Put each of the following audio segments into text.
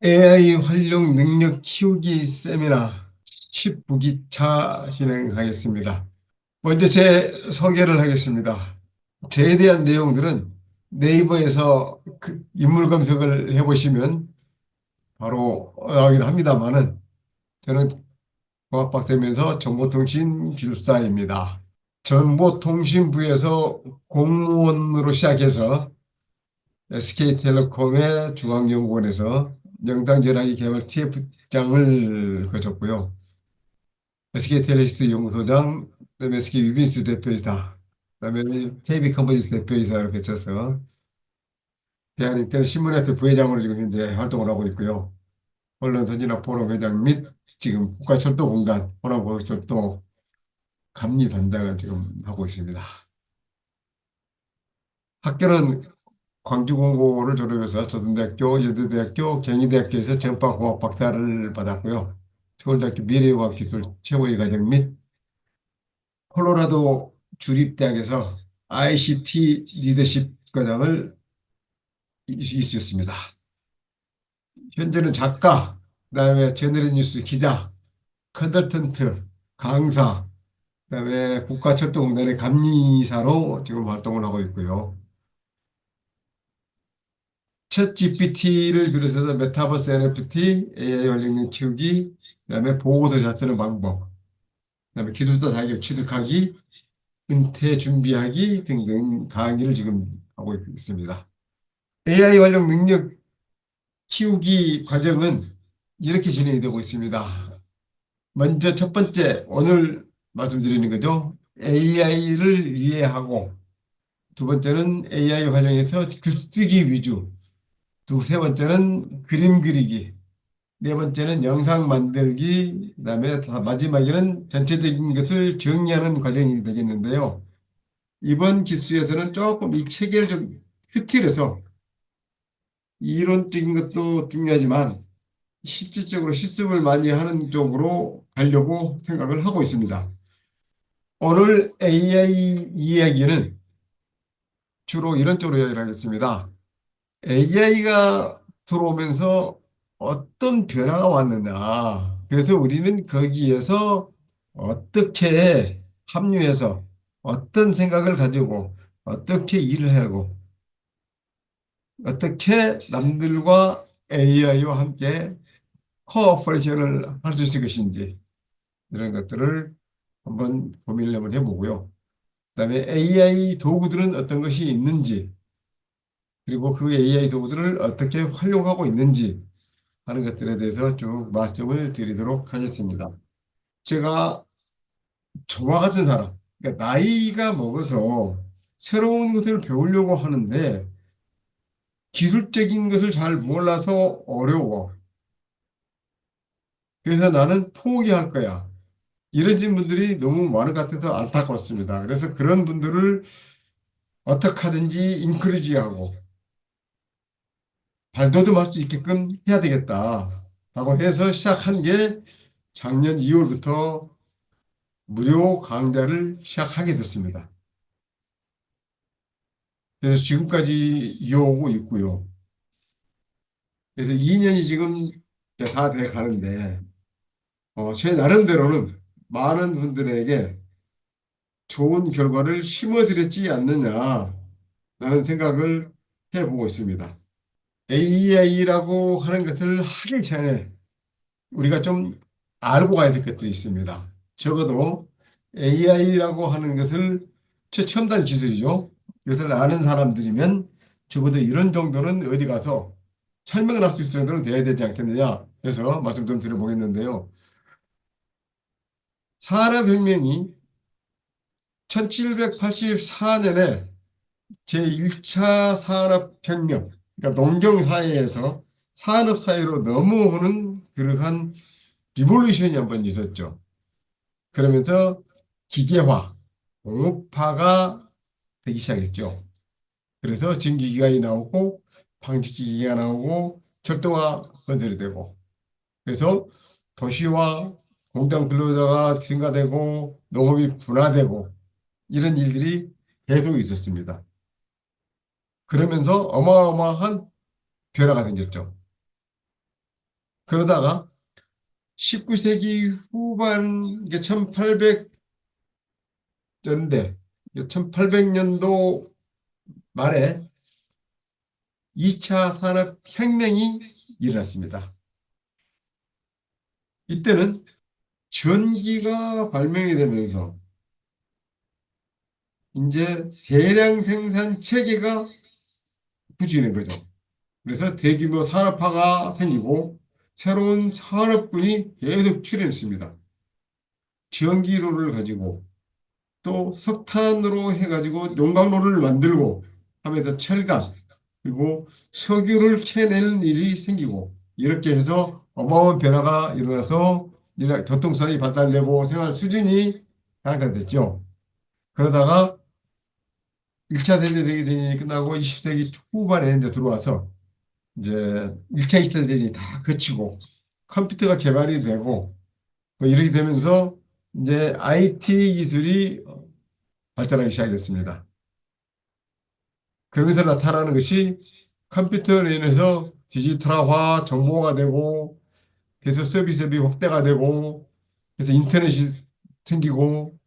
AI 활용 능력 키우기 세미나 19기차 진행하겠습니다. 먼저 제 소개를 하겠습니다. 저에 대한 내용들은 네이버에서 인물 검색을 해보시면 바로 나오긴 합니다만은 저는 공학박사면서 정보통신 기술사입니다. 정보통신부에서 공무원으로 시작해서 SK텔레콤의 중앙연구원에서 영상전화기 개발 TF장을 거쳤고요. SK텔레시스 연구소장, 그다음에 SK유빈스 대표이사, 그다음에 KB컴퍼니스 대표이사를 거쳐서 대한인터넷 신문협회 부회장으로 지금 현재 활동을 하고 있고요. 언론선진화 포럼 회장 및 지금 국가철도공단 호남고속철도 감리단장을 지금 하고 있습니다. 학교는 광주공고를 졸업해서 서든대학교, 여대대학교, 경희대학교에서 전파공학 박사를 받았고요. 서울대학교 미래공학기술 최고의 과정 및 콜로라도 주립대학에서 ICT 리더십 과정을 이수했습니다. 현재는 작가, 그다음에 제너럴뉴스 기자, 컨설턴트, 강사, 그다음에 국가철도공단의 감리사로 지금 활동을 하고 있고요. 챗 GPT를 비롯해서 메타버스 NFT, AI 활용력 키우기, 그다음에 보고서 잘 쓰는 방법, 그다음에 기술사 자격 취득하기, 은퇴 준비하기 등등 강의를 지금 하고 있습니다. AI 활용 능력 키우기 과정은 이렇게 진행이 되고 있습니다. 먼저 첫 번째, 오늘 말씀드리는 거죠. AI를 이해하고, 두 번째는 AI 활용해서 글쓰기 위주, 세 번째는 그림 그리기, 네 번째는 영상 만들기, 그다음에 마지막에는 전체적인 것을 정리하는 과정이 되겠는데요. 이번 기수에서는 조금 이 체계를 좀 흐트려서 이론적인 것도 중요하지만 실질적으로 실습을 많이 하는 쪽으로 가려고 생각을 하고 있습니다. 오늘 AI 이야기는 주로 이런 쪽으로 이야기를 하겠습니다. AI가 들어오면서 어떤 변화가 왔느냐. 그래서 우리는 거기에서 어떻게 합류해서 어떤 생각을 가지고 어떻게 일을 하고 어떻게 남들과 AI와 함께 코어퍼레이션을 할 수 있을 것인지 이런 것들을 한번 고민을 한번 해보고요. 그다음에 AI 도구들은 어떤 것이 있는지 그리고 그 AI 도구들을 어떻게 활용하고 있는지 하는 것들에 대해서 쭉 말씀을 드리도록 하겠습니다. 제가 저와 같은 사람, 그러니까 나이가 먹어서 새로운 것을 배우려고 하는데 기술적인 것을 잘 몰라서 어려워. 그래서 나는 포기할 거야. 이러신 분들이 너무 많은 것 같아서 안타깝습니다. 그래서 그런 분들을 어떻게 하든지 인크리지하고 발돋움할 수 있게끔 해야 되겠다. 라고 해서 시작한 게 작년 2월부터 무료 강좌를 시작하게 됐습니다. 그래서 지금까지 이어오고 있고요. 그래서 2년이 지금 다 돼 가는데, 제 나름대로는 많은 분들에게 좋은 결과를 심어드렸지 않느냐라는 생각을 해보고 있습니다. AI라고 하는 것을 하기 전에 우리가 좀 알고 가야 될 것들이 있습니다. 적어도 AI라고 하는 것을 최첨단 기술이죠. 이것을 아는 사람들이면 적어도 이런 정도는 어디 가서 설명을 할 수 있을 정도는 돼야 되지 않겠느냐 해서 말씀 좀 드려보겠는데요. 산업혁명이 1784년에 제1차 산업혁명, 그러니까 농경사회에서 산업사회로 넘어오는 그러한 리볼루션이 한번 있었죠. 그러면서 기계화, 공업화가 되기 시작했죠. 그래서 전기기관이 나오고 방직기기가 나오고 철도가 건설되고 그래서 도시와 공장 근로자가 증가되고 농업이 분화되고 이런 일들이 계속 있었습니다. 그러면서 어마어마한 변화가 생겼죠. 그러다가 19세기 후반, 이게 1800년대, 1800년도 말에 2차 산업혁명이 일어났습니다. 이때는 전기가 발명이 되면서 이제 대량 생산 체계가 부진한 거죠. 그래서 대규모 산업화가 생기고 새로운 산업군이 계속 출현했습니다. 전기로를 가지고 또 석탄으로 해가지고 용광로를 만들고 하면서 철강 그리고 석유를 캐내는 일이 생기고 이렇게 해서 어마어마한 변화가 일어나서 교통수단이 발달되고 생활 수준이 향상됐죠. 그러다가 1차 세계대전이 끝나고 20세기 초반에 이제 들어와서 이제 1차, 2차 대전이 다 거치고 컴퓨터가 개발이 되고 뭐 이렇게 되면서 이제 IT 기술이 발달하기 시작했습니다. 그러면서 나타나는 것이 컴퓨터로 인해서 디지털화 정보가 되고 그래서 서비스업이 확대가 되고 그래서 인터넷이 생기고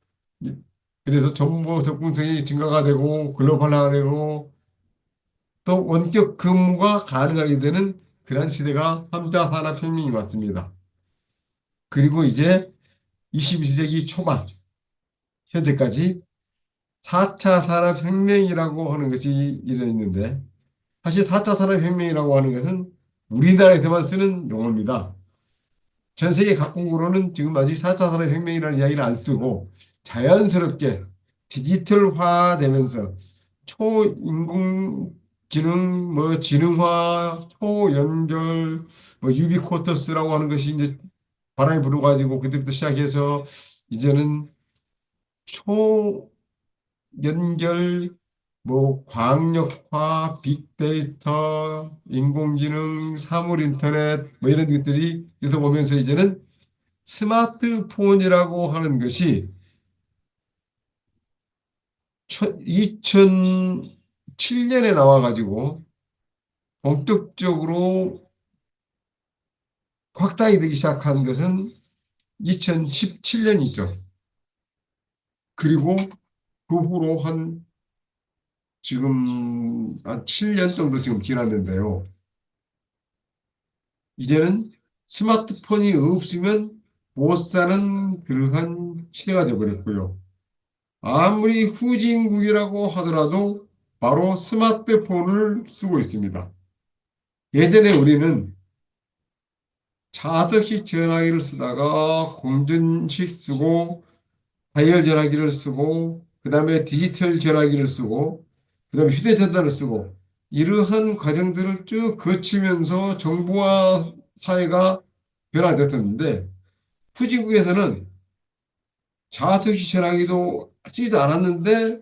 그래서 정보 접근성이 증가가 되고 글로벌화가 되고 또 원격 근무가 가능하게 되는 그런 시대가 3차 산업혁명이 왔습니다. 그리고 이제 22세기 초반 현재까지 4차 산업혁명이라고 하는 것이 일어났는데 사실 4차 산업혁명이라고 하는 것은 우리나라에서만 쓰는 용어입니다. 전 세계 각국으로는 지금 아직 4차 산업혁명이라는 이야기를 안 쓰고 자연스럽게 디지털화되면서 초인공지능, 뭐 지능화, 초연결, 뭐 유비쿼터스라고 하는 것이 이제 바람이 불어가지고 그때부터 시작해서 이제는 초연결, 뭐 광역화, 빅데이터, 인공지능, 사물인터넷 뭐 이런 것들이 계속 오면서 이제는 스마트폰이라고 하는 것이 2007년에 나와가지고 본격적으로 확산이 되기 시작한 것은 2017년이죠. 그리고 그 후로 지금 한 7년 정도 지금 지났는데요. 이제는 스마트폰이 없으면 못 사는 그러한 시대가 되어버렸고요. 아무리 후진국이라고 하더라도 바로 스마트폰을 쓰고 있습니다. 예전에 우리는 자석식 전화기를 쓰다가 공전식 쓰고 다이얼 전화기를 쓰고 그 다음에 디지털 전화기를 쓰고 그 다음에 휴대전화를 쓰고 이러한 과정들을 쭉 거치면서 정부와 사회가 변화됐었는데 후진국에서는 자석식 전화기도 쓰지도 않았는데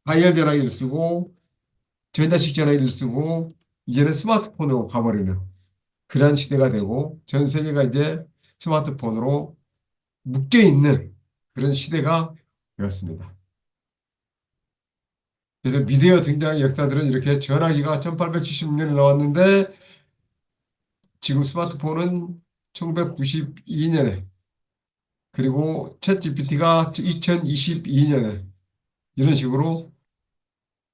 다이얼 전화기를 쓰고 전자식 전화기를 쓰고 이제는 스마트폰으로 가버리는 그러한 시대가 되고 전 세계가 이제 스마트폰으로 묶여있는 그런 시대가 되었습니다. 그래서 미디어 등장의 역사들은 이렇게 전화기가 1876년에 나왔는데 지금 스마트폰은 1992년에 그리고 챗 GPT가 2022년에 이런 식으로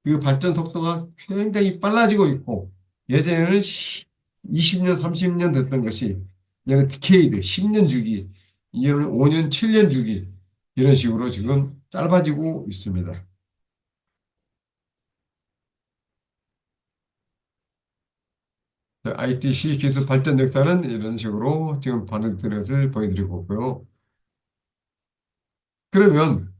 그 발전 속도가 굉장히 빨라지고 있고 예전에는 20년, 30년 됐던 것이 이제는 디케이드, 10년 주기, 이제는 5년, 7년 주기 이런 식으로 지금 짧아지고 있습니다. ITC 기술 발전 역사는 이런 식으로 지금 반응되는 것을 보여드리고 있고요. 그러면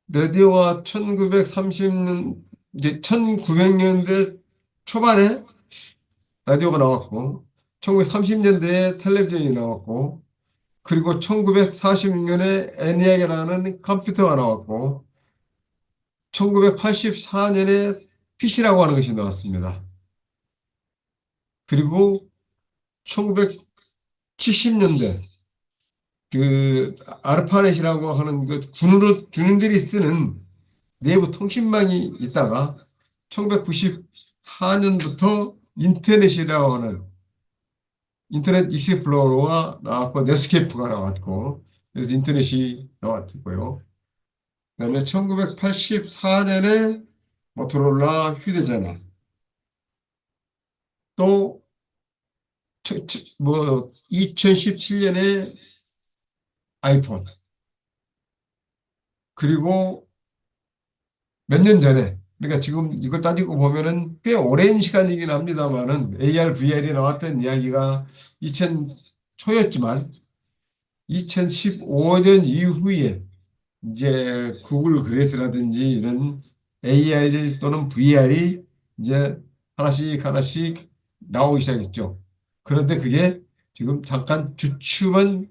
라디오가 1930년, 이제 1900년대 초반에 라디오가 나왔고 1930년대에 텔레비전이 나왔고 그리고 1946년에 애니악이라는 컴퓨터가 나왔고 1984년에 PC라고 하는 것이 나왔습니다. 그리고 1970년대 그 아르파넷이라고 하는 그 군인들이 쓰는 내부 통신망이 있다가 1994년부터 인터넷이라고 하는 인터넷 익스플로러가 나왔고 넷스케이프가 나왔고 그래서 인터넷이 나왔고요. 그다음에 1984년에 모토로라 휴대전화 또 뭐 2017년에 아이폰 그리고 몇 년 전에 그러니까 지금 이걸 따지고 보면은 꽤 오랜 시간이긴 합니다만은 AR, VR이 나왔던 이야기가 2000 초였지만 2015년 이후에 이제 구글 글래스라든지 이런 AR 또는 VR이 이제 하나씩 하나씩 나오기 시작했죠. 그런데 그게 지금 잠깐 주춤한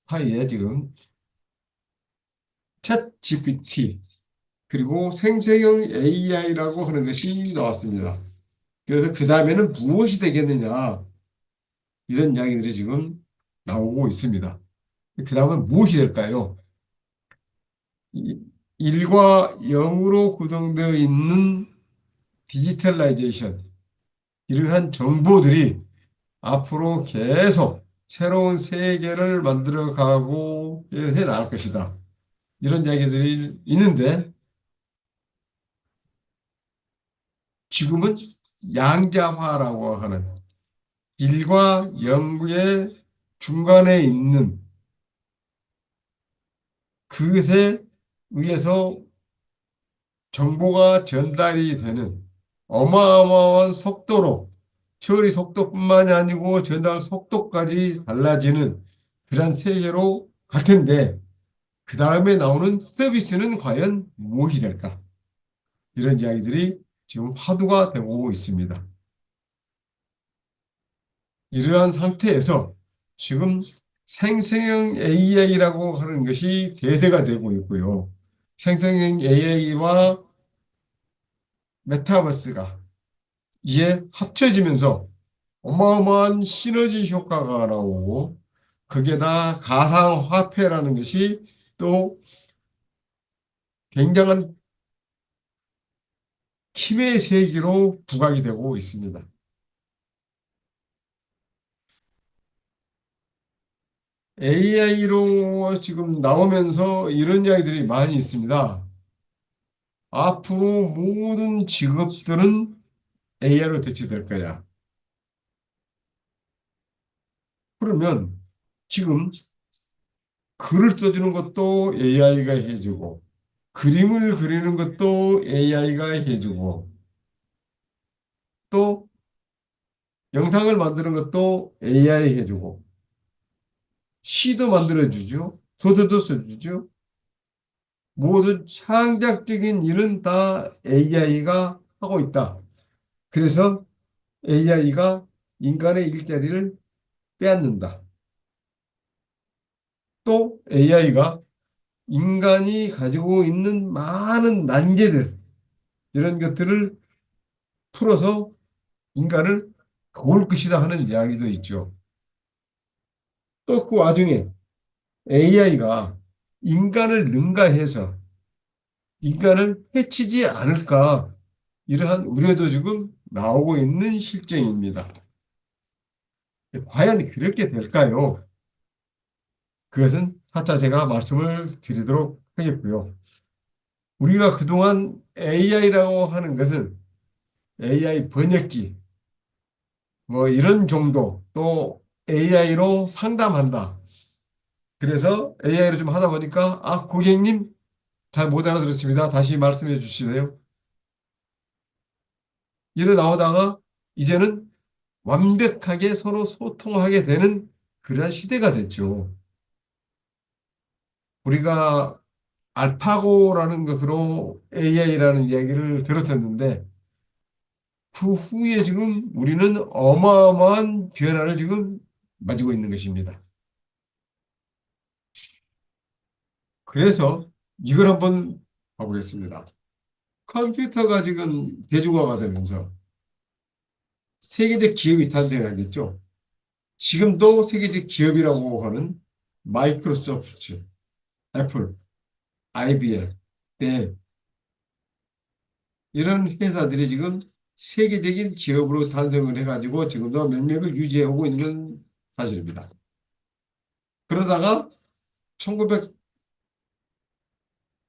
사이에 지금 챗 GPT 그리고 생성형 AI라고 하는 것이 나왔습니다. 그래서 그 다음에는 무엇이 되겠느냐 이런 이야기들이 지금 나오고 있습니다. 그 다음은 무엇이 될까요? 1과 0으로 구성되어 있는 디지털라이제이션 이러한 정보들이 앞으로 계속 새로운 세계를 만들어가고 해 나갈 것이다. 이런 이야기들이 있는데 지금은 양자화라고 하는 1과 0의 중간에 있는 그것에 의해서 정보가 전달이 되는 어마어마한 속도로 처리 속도뿐만이 아니고 전달 속도까지 달라지는 그런 세계로 갈 텐데 그 다음에 나오는 서비스는 과연 무엇이 될까? 이런 이야기들이 지금 화두가 되고 있습니다. 이러한 상태에서 지금 생성형 AI라고 하는 것이 대세가 되고 있고요. 생성형 AI와 메타버스가 이에 합쳐지면서 어마어마한 시너지 효과가 나오고 거기에다 가상화폐라는 것이 또 굉장한 힘의 세계로 부각이 되고 있습니다. AI로 지금 나오면서 이런 이야기들이 많이 있습니다. 앞으로 모든 직업들은 AI로 대체될 거야. 그러면 지금 글을 써주는 것도 AI가 해주고 그림을 그리는 것도 AI가 해주고 또 영상을 만드는 것도 AI 해주고 시도 만들어주죠. 소설도 써주죠. 모든 창작적인 일은 다 AI가 하고 있다. 그래서 AI가 인간의 일자리를 빼앗는다. 또 AI가 인간이 가지고 있는 많은 난제들 이런 것들을 풀어서 인간을 도울 것이다 하는 이야기도 있죠. 또 그 와중에 AI가 인간을 능가해서 인간을 해치지 않을까 이러한 우려도 지금 나오고 있는 실정입니다. 과연 그렇게 될까요? 그것은 차차 제가 말씀을 드리도록 하겠고요. 우리가 그동안 AI라고 하는 것은 AI 번역기 뭐 이런 정도 또 AI로 상담한다. 그래서 AI로 좀 하다 보니까 아 고객님 잘 못 알아들었습니다. 다시 말씀해 주시세요. 이래 나오다가 이제는 완벽하게 서로 소통하게 되는 그러한 시대가 됐죠. 우리가 알파고라는 것으로 AI라는 이야기를 들었었는데 그 후에 지금 우리는 어마어마한 변화를 지금 맞이고 있는 것입니다. 그래서 이걸 한번 봐보겠습니다. 컴퓨터가 지금 대중화가 되면서 세계적 기업이 탄생하겠죠. 지금도 세계적 기업이라고 하는 마이크로소프트, 애플, IBM, 델 이런 회사들이 지금 세계적인 기업으로 탄생을 해가지고 지금도 명맥을 유지하고 있는 사실입니다. 그러다가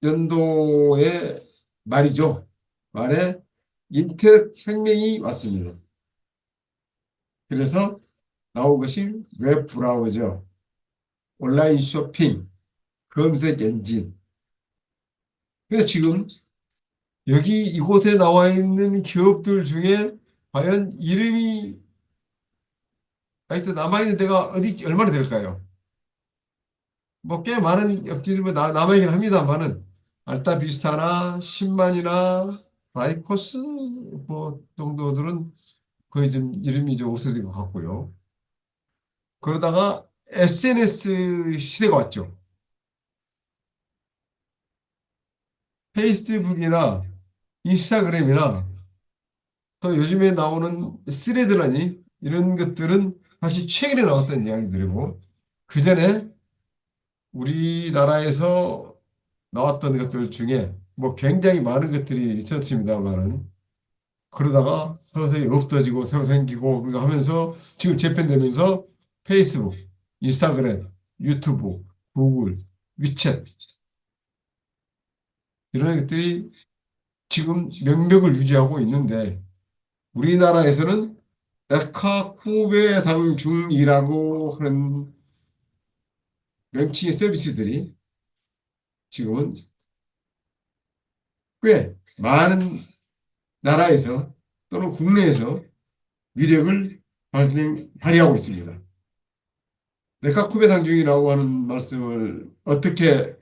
1900년도에 말이죠. 말에 인터넷 혁명이 왔습니다. 그래서 나온 것이 웹 브라우저, 온라인 쇼핑, 검색 엔진. 그래서 지금 여기 이곳에 나와 있는 기업들 중에 과연 이름이 아직도 남아있는 데가 어디 얼마나 될까요? 뭐 꽤 많은 업체들이 남아있긴 합니다만은 알타비스타나 신만이나 라이코스 뭐 정도들은 거의 좀 이름이 좀 없어진 것 같고요. 그러다가 SNS 시대가 왔죠. 페이스북이나 인스타그램이나 또 요즘에 나오는 스레드라니 이런 것들은 사실 최근에 나왔던 이야기들이고 그 전에 우리나라에서 나왔던 것들 중에 뭐 굉장히 많은 것들이 있었습니다만은 그러다가 서서히 없어지고 새로 생기고 그러고 하면서 지금 재편되면서 페이스북, 인스타그램, 유튜브, 구글, 위챗 이런 것들이 지금 명맥을 유지하고 있는데 우리나라에서는 에카쿠베 당중이라고 하는 명칭의 서비스들이 지금은 꽤 많은 나라에서 또는 국내에서 위력을 발휘하고 있습니다. 에카쿠베 당중이라고 하는 말씀을 어떻게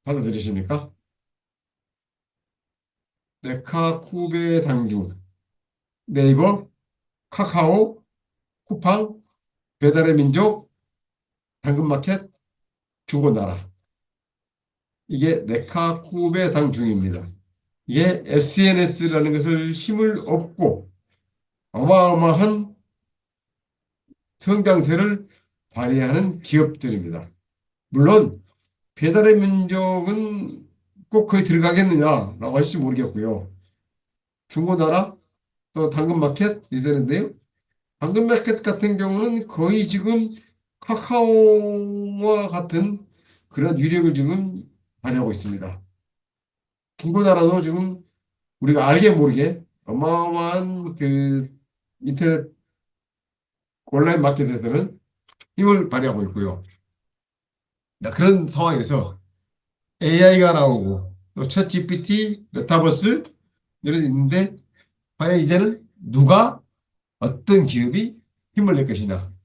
받아들이십니까? 네카쿠베 당중, 네이버, 카카오, 쿠팡, 배달의 민족, 당근마켓, 중고나라. 이게 네카쿠베 당중입니다. 이게 SNS라는 것을 힘을 얻고 어마어마한 성장세를 발휘하는 기업들입니다. 물론 배달의 민족은 꼭 거기 들어가겠느냐라고 하실지 모르겠고요. 중고나라 또 당근마켓 이되는데요. 당근마켓 같은 경우는 거의 지금 카카오와 같은 그런 위력을 지금 발휘하고 있습니다. 중고나라도 지금 우리가 알게 모르게 어마어마한 그 인터넷 온라인 마켓에서는 힘을 발휘하고 있고요. 그런 상황에서 AI가 나오고 또 챗GPT, 메타버스 이런 게 있는데 과연 이제는 누가 어떤 기업이 힘을 낼 것이냐.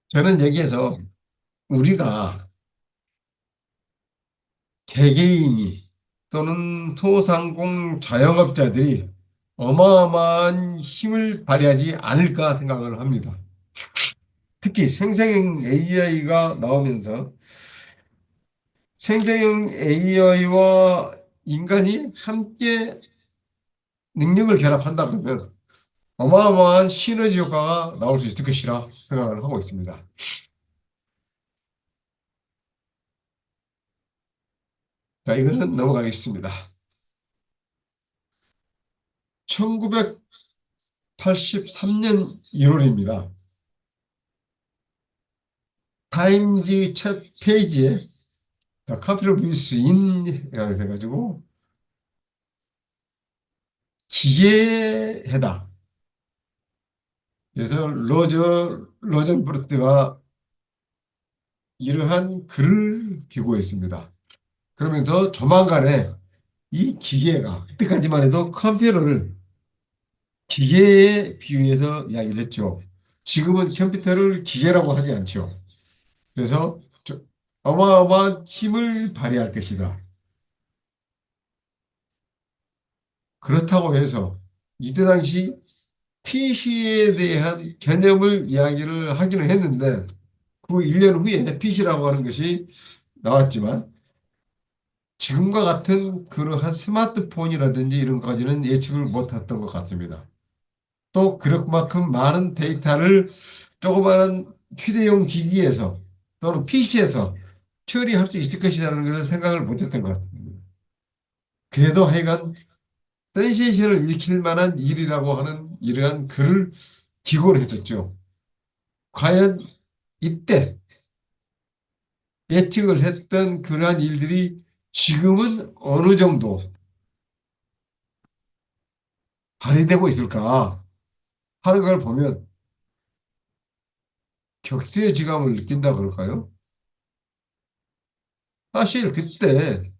저는 여기에서 우리가 개개인이 또는 소상공 자영업자들이 어마어마한 힘을 발휘하지 않을까 생각을 합니다. 특히 생성형 AI가 나오면서 생성형 AI와 인간이 함께 능력을 결합한다 그러면 어마어마한 시너지 효과가 나올 수 있을 것이라 생각을 하고 있습니다. 자, 이거는 넘어가겠습니다. 1983년 1월입니다. 타임지 첫 페이지에 컴퓨터 비스 인이라고 해가지고 기계해다. 그래서 로젠브르트가 이러한 글을 기고했습니다. 그러면서 조만간에 이 기계가 그때까지만 해도 컴퓨터를 기계에 비유해서 이야기를 했죠. 지금은 컴퓨터를 기계라고 하지 않죠. 그래서 어마어마한 힘을 발휘할 것이다. 그렇다고 해서 이때 당시 PC에 대한 개념을 이야기를 하기는 했는데, 1년 후에 PC라고 하는 것이 나왔지만 지금과 같은 그러한 스마트폰이라든지 이런 것까지는 예측을 못했던 것 같습니다. 또 그만큼 많은 데이터를 조그마한 휴대용 기기에서 또는 PC에서 처리할 수 있을 것이라는 것을 생각을 못했던 것 같습니다. 그래도 하여간 센세이션을 일으킬 만한 일이라고 하는 이러한 글을 기고를 해줬죠. 과연 이때 예측을 했던 그러한 일들이 지금은 어느 정도 발휘되고 있을까 하는 걸 보면 격세지감을 느낀다 그럴까요? 사실 그때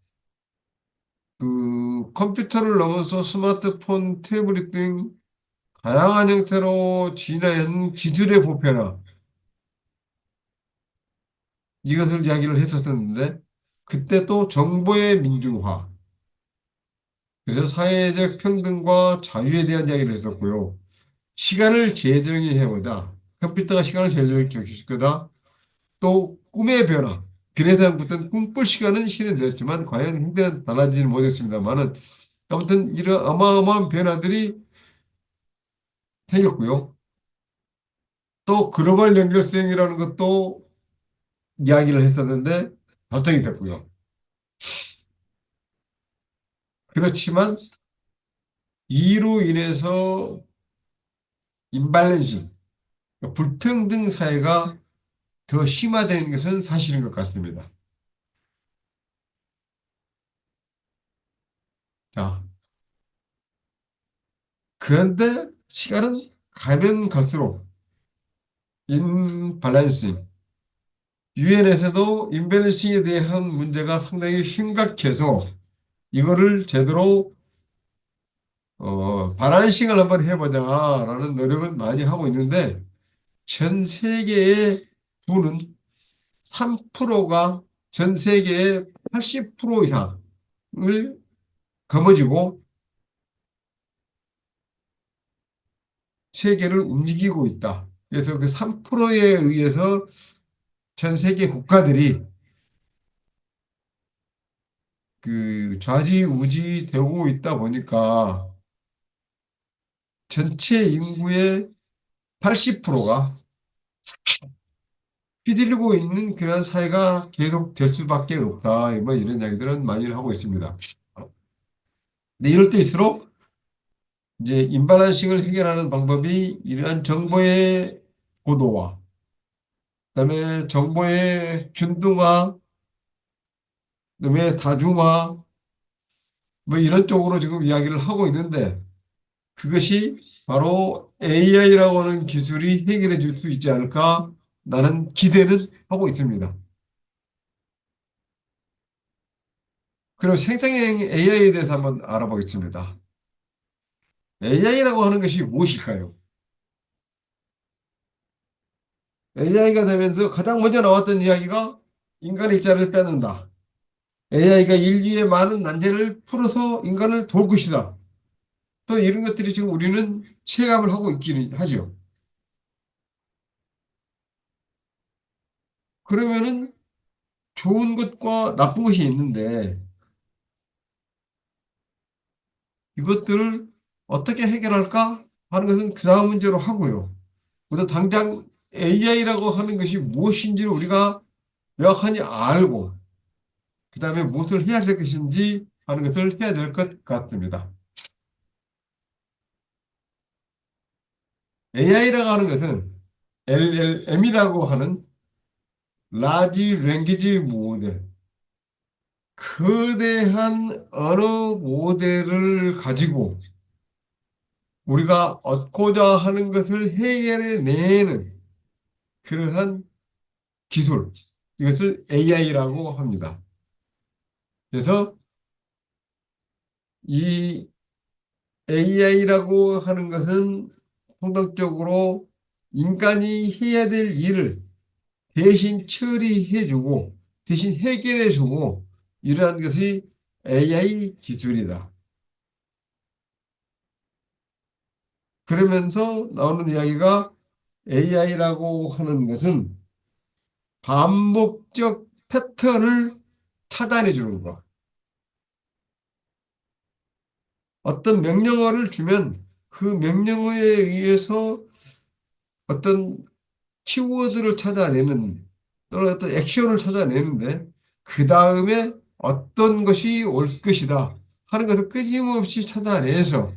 그 컴퓨터를 넘어서 스마트폰, 태블릿 등 다양한 형태로 진화한 기술의 보편화 이것을 이야기를 했었었는데 그때 또 정보의 민중화 그래서 사회적 평등과 자유에 대한 이야기를 했었고요. 시간을 재정의해보자. 컴퓨터가 시간을 재정의시킬 거다. 또 꿈의 변화. 그래서부터는 꿈꿀 시간은 실현되었지만 과연 형태는 달라지지 못했습니다만은 아무튼 이런 어마어마한 변화들이 생겼고요. 또 글로벌 연결성이라는 것도 이야기를 했었는데 발전이 됐고요. 그렇지만 이로 인해서 임발렌싱, 불평등 사회가 더 심화되는 것은 사실인 것 같습니다. 자, 그런데 시간은 가면 갈수록 임발렌싱, 유엔에서도 임밸런싱에 대한 문제가 상당히 심각해서 이거를 제대로 바란싱을 한번 해보자라는 노력은 많이 하고 있는데 전 세계의 부는 3%가 전 세계의 80% 이상을 거머쥐고 세계를 움직이고 있다. 그래서 그 3%에 의해서 전 세계 국가들이 그 좌지우지 되고 있다 보니까 전체 인구의 80%가 휘둘리고 있는 그런 사회가 계속 될 수밖에 없다. 뭐 이런 이야기들은 많이 하고 있습니다. 근데 이럴 때일수록 이제 임발란싱을 해결하는 방법이 이러한 정보의 고도화, 그다음에 정보의 균등화, 그다음에 다중화, 뭐 이런 쪽으로 지금 이야기를 하고 있는데 그것이 바로 AI라고 하는 기술이 해결해 줄 수 있지 않을까 나는 기대는 하고 있습니다. 그럼 생성형 AI에 대해서 한번 알아보겠습니다. AI라고 하는 것이 무엇일까요? AI가 되면서 가장 먼저 나왔던 이야기가 인간의 입자를 빼놓는다. AI가 인류의 많은 난제를 풀어서 인간을 도울 것이다. 또 이런 것들이 지금 우리는 체감을 하고 있기는 하죠. 그러면은 좋은 것과 나쁜 것이 있는데 이것들을 어떻게 해결할까 하는 것은 그 다음 문제로 하고요. 우선 당장 AI라고 하는 것이 무엇인지를 우리가 명확하게 알고 그 다음에 무엇을 해야 될 것인지 하는 것을 해야 될 것 같습니다. AI라고 하는 것은 LLM이라고 하는 라지 랭귀지 모델, 거대한 언어 모델을 가지고 우리가 얻고자 하는 것을 해결해내는 그러한 기술, 이것을 AI라고 합니다. 그래서 이 AI라고 하는 것은 본격적으로 인간이 해야 될 일을 대신 처리해주고 대신 해결해주고 이러한 것이 AI 기술이다. 그러면서 나오는 이야기가 AI라고 하는 것은 반복적 패턴을 차단해 주는 것. 어떤 명령어를 주면 그 명령어에 의해서 어떤 키워드를 찾아내는 또는 어떤 액션을 찾아내는데 그 다음에 어떤 것이 올 것이다 하는 것을 끊임없이 찾아내서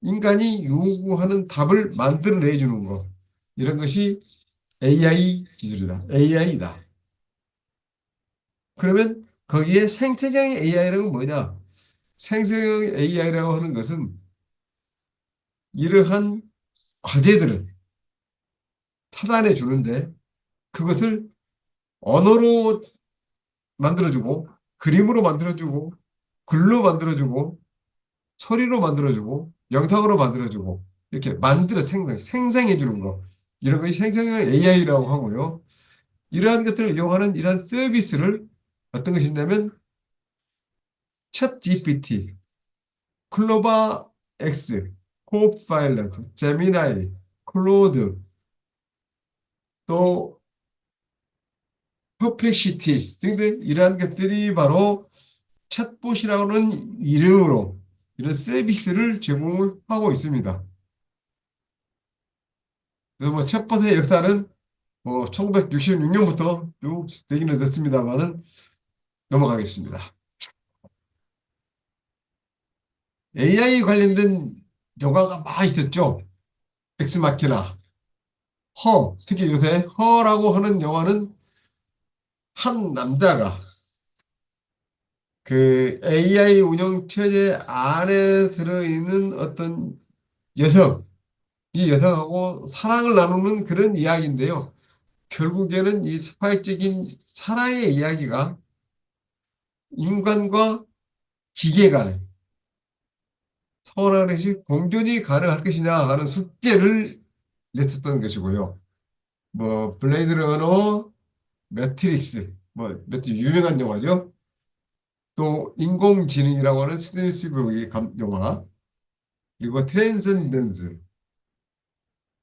인간이 요구하는 답을 만들어내 주는 것. 이런 것이 AI 기술이다. AI다. 그러면 거기에 생태형 AI라는 건 뭐냐? 생성형 AI라고 하는 것은 이러한 과제들을 찾아내 주는데 그것을 언어로 만들어주고 그림으로 만들어주고 글로 만들어주고 소리로 만들어주고 영상으로 만들어주고 이렇게 만들어 생성해 주는 거. 이런 것이 생성형 AI라고 하고요. 이러한 것들을 이용하는 이러한 서비스를 어떤 것이 있냐면 챗 GPT, 클로바 X, 코파일럿, 제미나이, 클로드, 또 퍼플렉시티 등등 이러한 것들이 바로 챗봇이라는 이름으로 이런 서비스를 제공을 하고 있습니다. 그래서 뭐 챗봇의 역사는 뭐 1966년부터 쭉 되기는 됐습니다만은 넘어가겠습니다. AI 관련된 영화가 많이 있었죠. 엑스마키나, 특히 요새 허라고 하는 영화는 한 남자가 그 AI 운영 체제 안에 들어있는 어떤 여성, 이 여성하고 사랑을 나누는 그런 이야기인데요. 결국에는 이 사회적인 사랑의 이야기가 인간과 기계 간에 서운한 것이 공존이 가능할 것이냐 하는 숙제를 냈었던 것이고요. 뭐 블레이드 러너, 매트릭스, 뭐 몇 유명한 영화죠. 또 인공지능이라고 하는 스티븐 스필버그의 영화, 그리고 트랜센던스,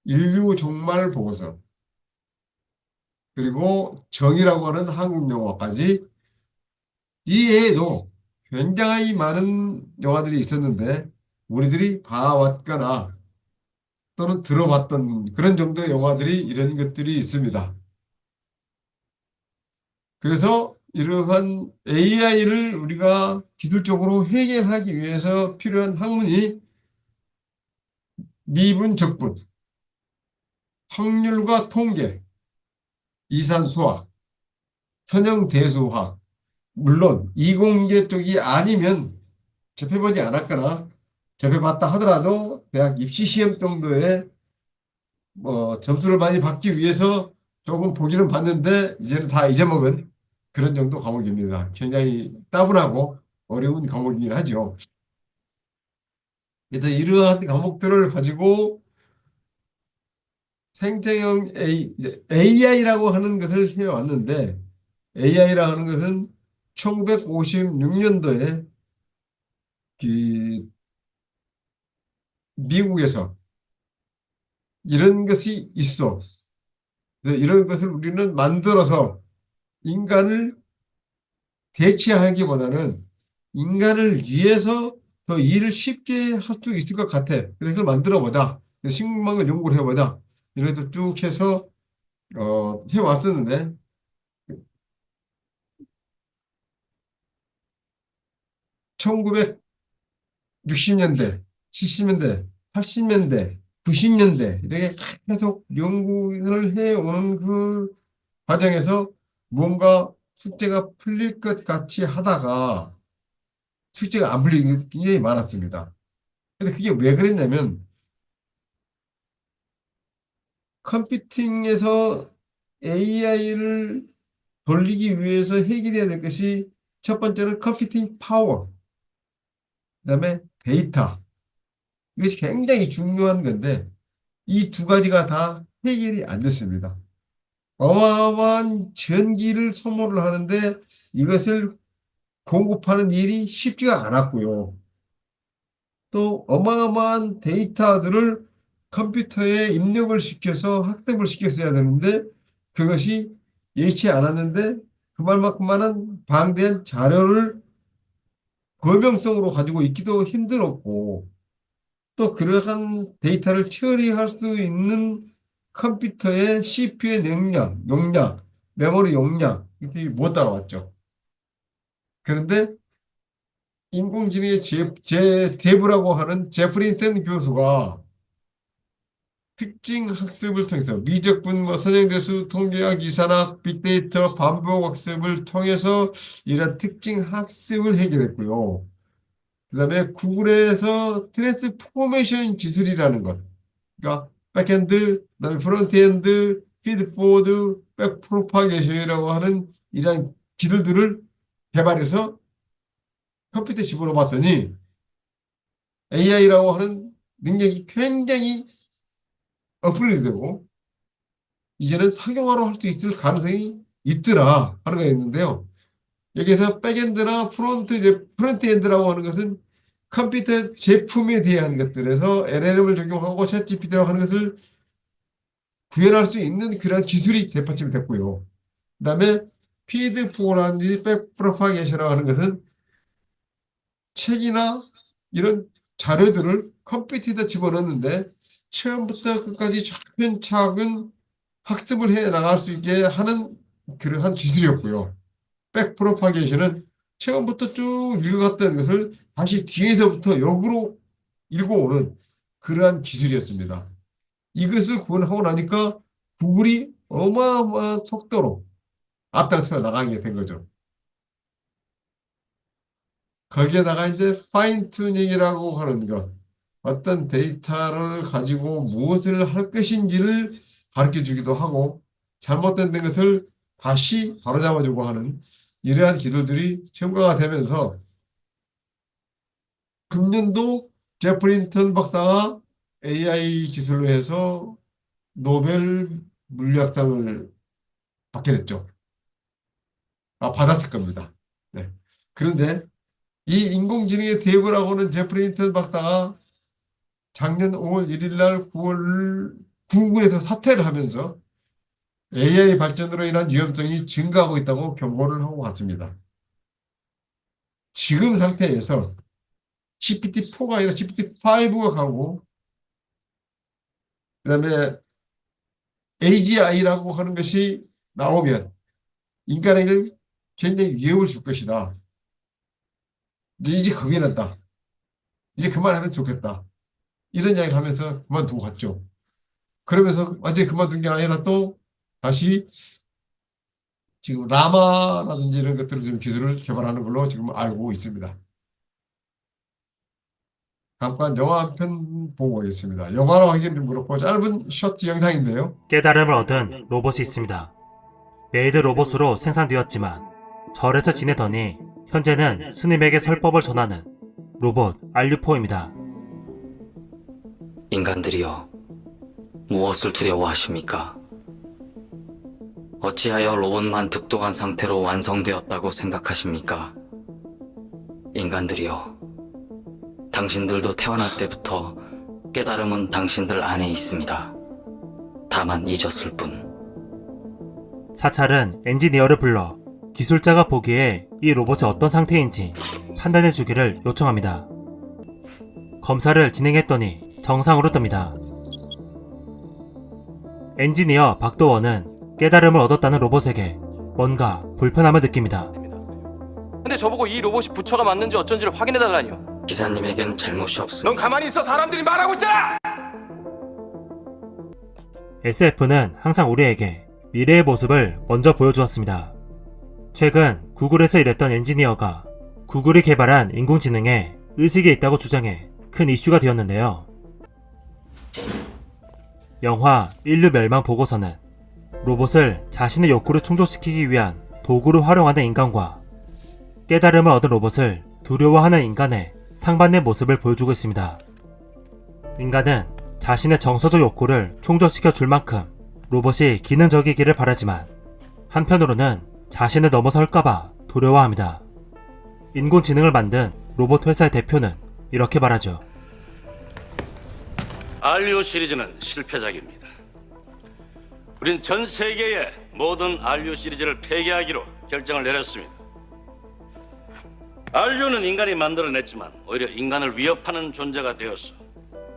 인류 종말 보고서, 그리고 정이라고 하는 한국 영화까지 이외에도 굉장히 많은 영화들이 있었는데 우리들이 봐왔거나 또는 들어봤던 그런 정도의 영화들이 이런 것들이 있습니다. 그래서 이러한 AI를 우리가 기술적으로 해결하기 위해서 필요한 학문이 미분, 적분, 확률과 통계, 이산수학, 선형대수학, 물론 이공계 쪽이 아니면 접해보지 않았거나 접해봤다 하더라도 대학 입시시험 정도의 뭐 점수를 많이 받기 위해서 조금 보기는 봤는데 이제는 다 잊어먹은 그런 정도 과목입니다. 굉장히 따분하고 어려운 과목이긴 하죠. 그래서 이러한 과목들을 가지고 생成AI라고 하는 것을 해왔는데 AI라고 하는 것은 1956년도에 그 미국에서 이런 것이 있어. 그래서 이런 것을 우리는 만들어서 인간을 대체하기보다는 인간을 위해서 더 일을 쉽게 할 수 있을 것 같아. 그래서 그걸 만들어 보자. 식물학을 연구를 해보자. 이래서 쭉 해서 해왔었는데 1960년대, 70년대, 80년대, 90년대 이렇게 계속 연구를 해오는 그 과정에서 뭔가 숙제가 풀릴 것 같이 하다가 숙제가 안 풀리는 게 굉장히 많았습니다. 근데 그게 왜 그랬냐면 컴퓨팅에서 AI를 돌리기 위해서 해결해야 될 것이 첫 번째는 컴퓨팅 파워, 그다음에 데이터. 이것이 굉장히 중요한 건데 이 두 가지가 다 해결이 안 됐습니다. 어마어마한 전기를 소모를 하는데 이것을 공급하는 일이 쉽지가 않았고요. 또 어마어마한 데이터들을 컴퓨터에 입력을 시켜서 학습을 시켰어야 되는데 그것이 예치 않았는데 그 말만큼만은 방대한 자료를 범용성으로 가지고 있기도 힘들었고 또 그러한 데이터를 처리할 수 있는 컴퓨터의 CPU의 용량, 메모리 용량 이들이 못 따라왔죠. 그런데 인공지능의 제브라고 하는 제프리 튼 교수가 특징 학습을 통해서 미적분, 선형대수, 통계학, 이산학, 빅데이터, 반복 학습을 통해서 이런 특징 학습을 해결했고요. 그다음에 구글에서 트랜스포메이션 기술이라는 것, 그러니까 백엔드, 그다음에 프론트엔드, 피드포워드, 백프로파게이션이라고 하는 이러한 기술들을 개발해서 컴퓨터에 집어넣어 봤더니 AI라고 하는 능력이 굉장히 업그레이드 되고 이제는 상용화로 할 수 있을 가능성이 있더라 하는 거 있는데요. 여기서 백엔드나 프론트엔드라고 하는 것은 컴퓨터 제품에 대한 것들에서 LLM을 적용하고 챗GPT라고 하는 것을 구현할 수 있는 그런 기술이 개발이 됐고요. 그 다음에 피드포라든지 백프로파게이션이라고 하는 것은 책이나 이런 자료들을 컴퓨터에다 집어넣는데 처음부터 끝까지 차근차근 학습을 해 나갈 수 있게 하는 그러한 기술이었고요. 백프로파게이션은 처음부터 쭉 읽어갔던 것을 다시 뒤에서부터 역으로 읽어오는 그러한 기술이었습니다. 이것을 구현하고 나니까 구글이 어마어마한 속도로 앞장서 나가게 된 거죠. 거기에다가 이제 파인 튜닝이라고 하는 것, 어떤 데이터를 가지고 무엇을 할 것인지를 가르쳐 주기도 하고 잘못된 것을 다시 바로잡아주고 하는 이러한 기술들이 첨가가 되면서 금년도 제프린턴 박사가 AI 기술로 해서 노벨 물리학상을 받게 됐죠. 받았을 겁니다. 네. 그런데 이 인공지능의 대부라고 하는 제프린턴 박사가 작년 5월 1일 날 구글에서 사퇴를 하면서 AI 발전으로 인한 위험성이 증가하고 있다고 경고를 하고 갔습니다. 지금 상태에서 GPT-4가 아니라 GPT-5가 가고 그다음에 AGI라고 하는 것이 나오면 인간에게 굉장히 위협을 줄 것이다. 이제 겁이 난다. 이제 그만하면 좋겠다. 이런 이야기를 하면서 그만두고 갔죠. 그러면서 완전히 그만둔 게 아니라 또 다시 지금 라마라든지 이런 것들을 지금 기술을 개발하는 걸로 지금 알고 있습니다. 잠깐 영화 한 편 보고 있습니다. 영화로 하기는 좀 그렇고 짧은 쇼트 영상인데요. 깨달음을 얻은 로봇이 있습니다. 메이드 로봇으로 생산되었지만 절에서 지내더니 현재는 스님에게 설법을 전하는 로봇 알류포입니다. 인간들이여, 무엇을 두려워하십니까? 어찌하여 로봇만 득도한 상태로 완성되었다고 생각하십니까? 인간들이여, 당신들도 태어날 때부터 깨달음은 당신들 안에 있습니다. 다만 잊었을 뿐. 사찰은 엔지니어를 불러 기술자가 보기에 이 로봇이 어떤 상태인지 판단해 주기를 요청합니다. 검사를 진행했더니 정상으로 뜹니다. 엔지니어 박도원은 깨달음을 얻었다는 로봇에게 뭔가 불편함을 느낍니다. 근데 저보고 이 로봇이 부처가 맞는지 어쩐지를 확인해달라니요. 기사님에겐 잘못이 없습니다. 넌 가만히 있어. 사람들이 말하고 있잖아. SF는 항상 우리에게 미래의 모습을 먼저 보여주었습니다. 최근 구글에서 일했던 엔지니어가 구글이 개발한 인공지능에 의식이 있다고 주장해 큰 이슈가 되었는데요. 영화 인류 멸망 보고서는 로봇을 자신의 욕구를 충족시키기 위한 도구로 활용하는 인간과 깨달음을 얻은 로봇을 두려워하는 인간의 상반된 모습을 보여주고 있습니다. 인간은 자신의 정서적 욕구를 충족시켜 줄 만큼 로봇이 기능적이기를 바라지만 한편으로는 자신을 넘어설까봐 두려워합니다. 인공지능을 만든 로봇 회사의 대표는 이렇게 말하죠. 알리오 시리즈는 실패작입니다. 우린 전 세계의 모든 알리오 시리즈를 폐기하기로 결정을 내렸습니다. 안류는 인간이 만들어냈지만 오히려 인간을 위협하는 존재가 되었어.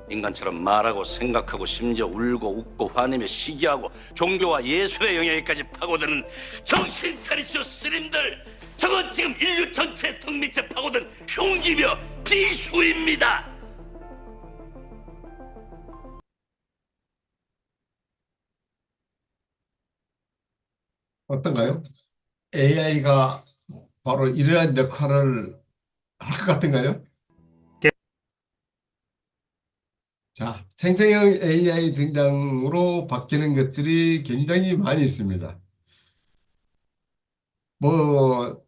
인간처럼 말하고 생각하고 심지어 울고 웃고 화내며 시기하고 종교와 예술의 영역까지 파고드는 정신 차리시오 스님들! 저건 지금 인류 전체의 턱 밑에 파고든 흉기며 비수입니다! 어떤가요? AI가 바로 이러한 역할을 할 것 같은가요? 자, 생성형 AI 등장으로 바뀌는 것들이 굉장히 많이 있습니다. 뭐,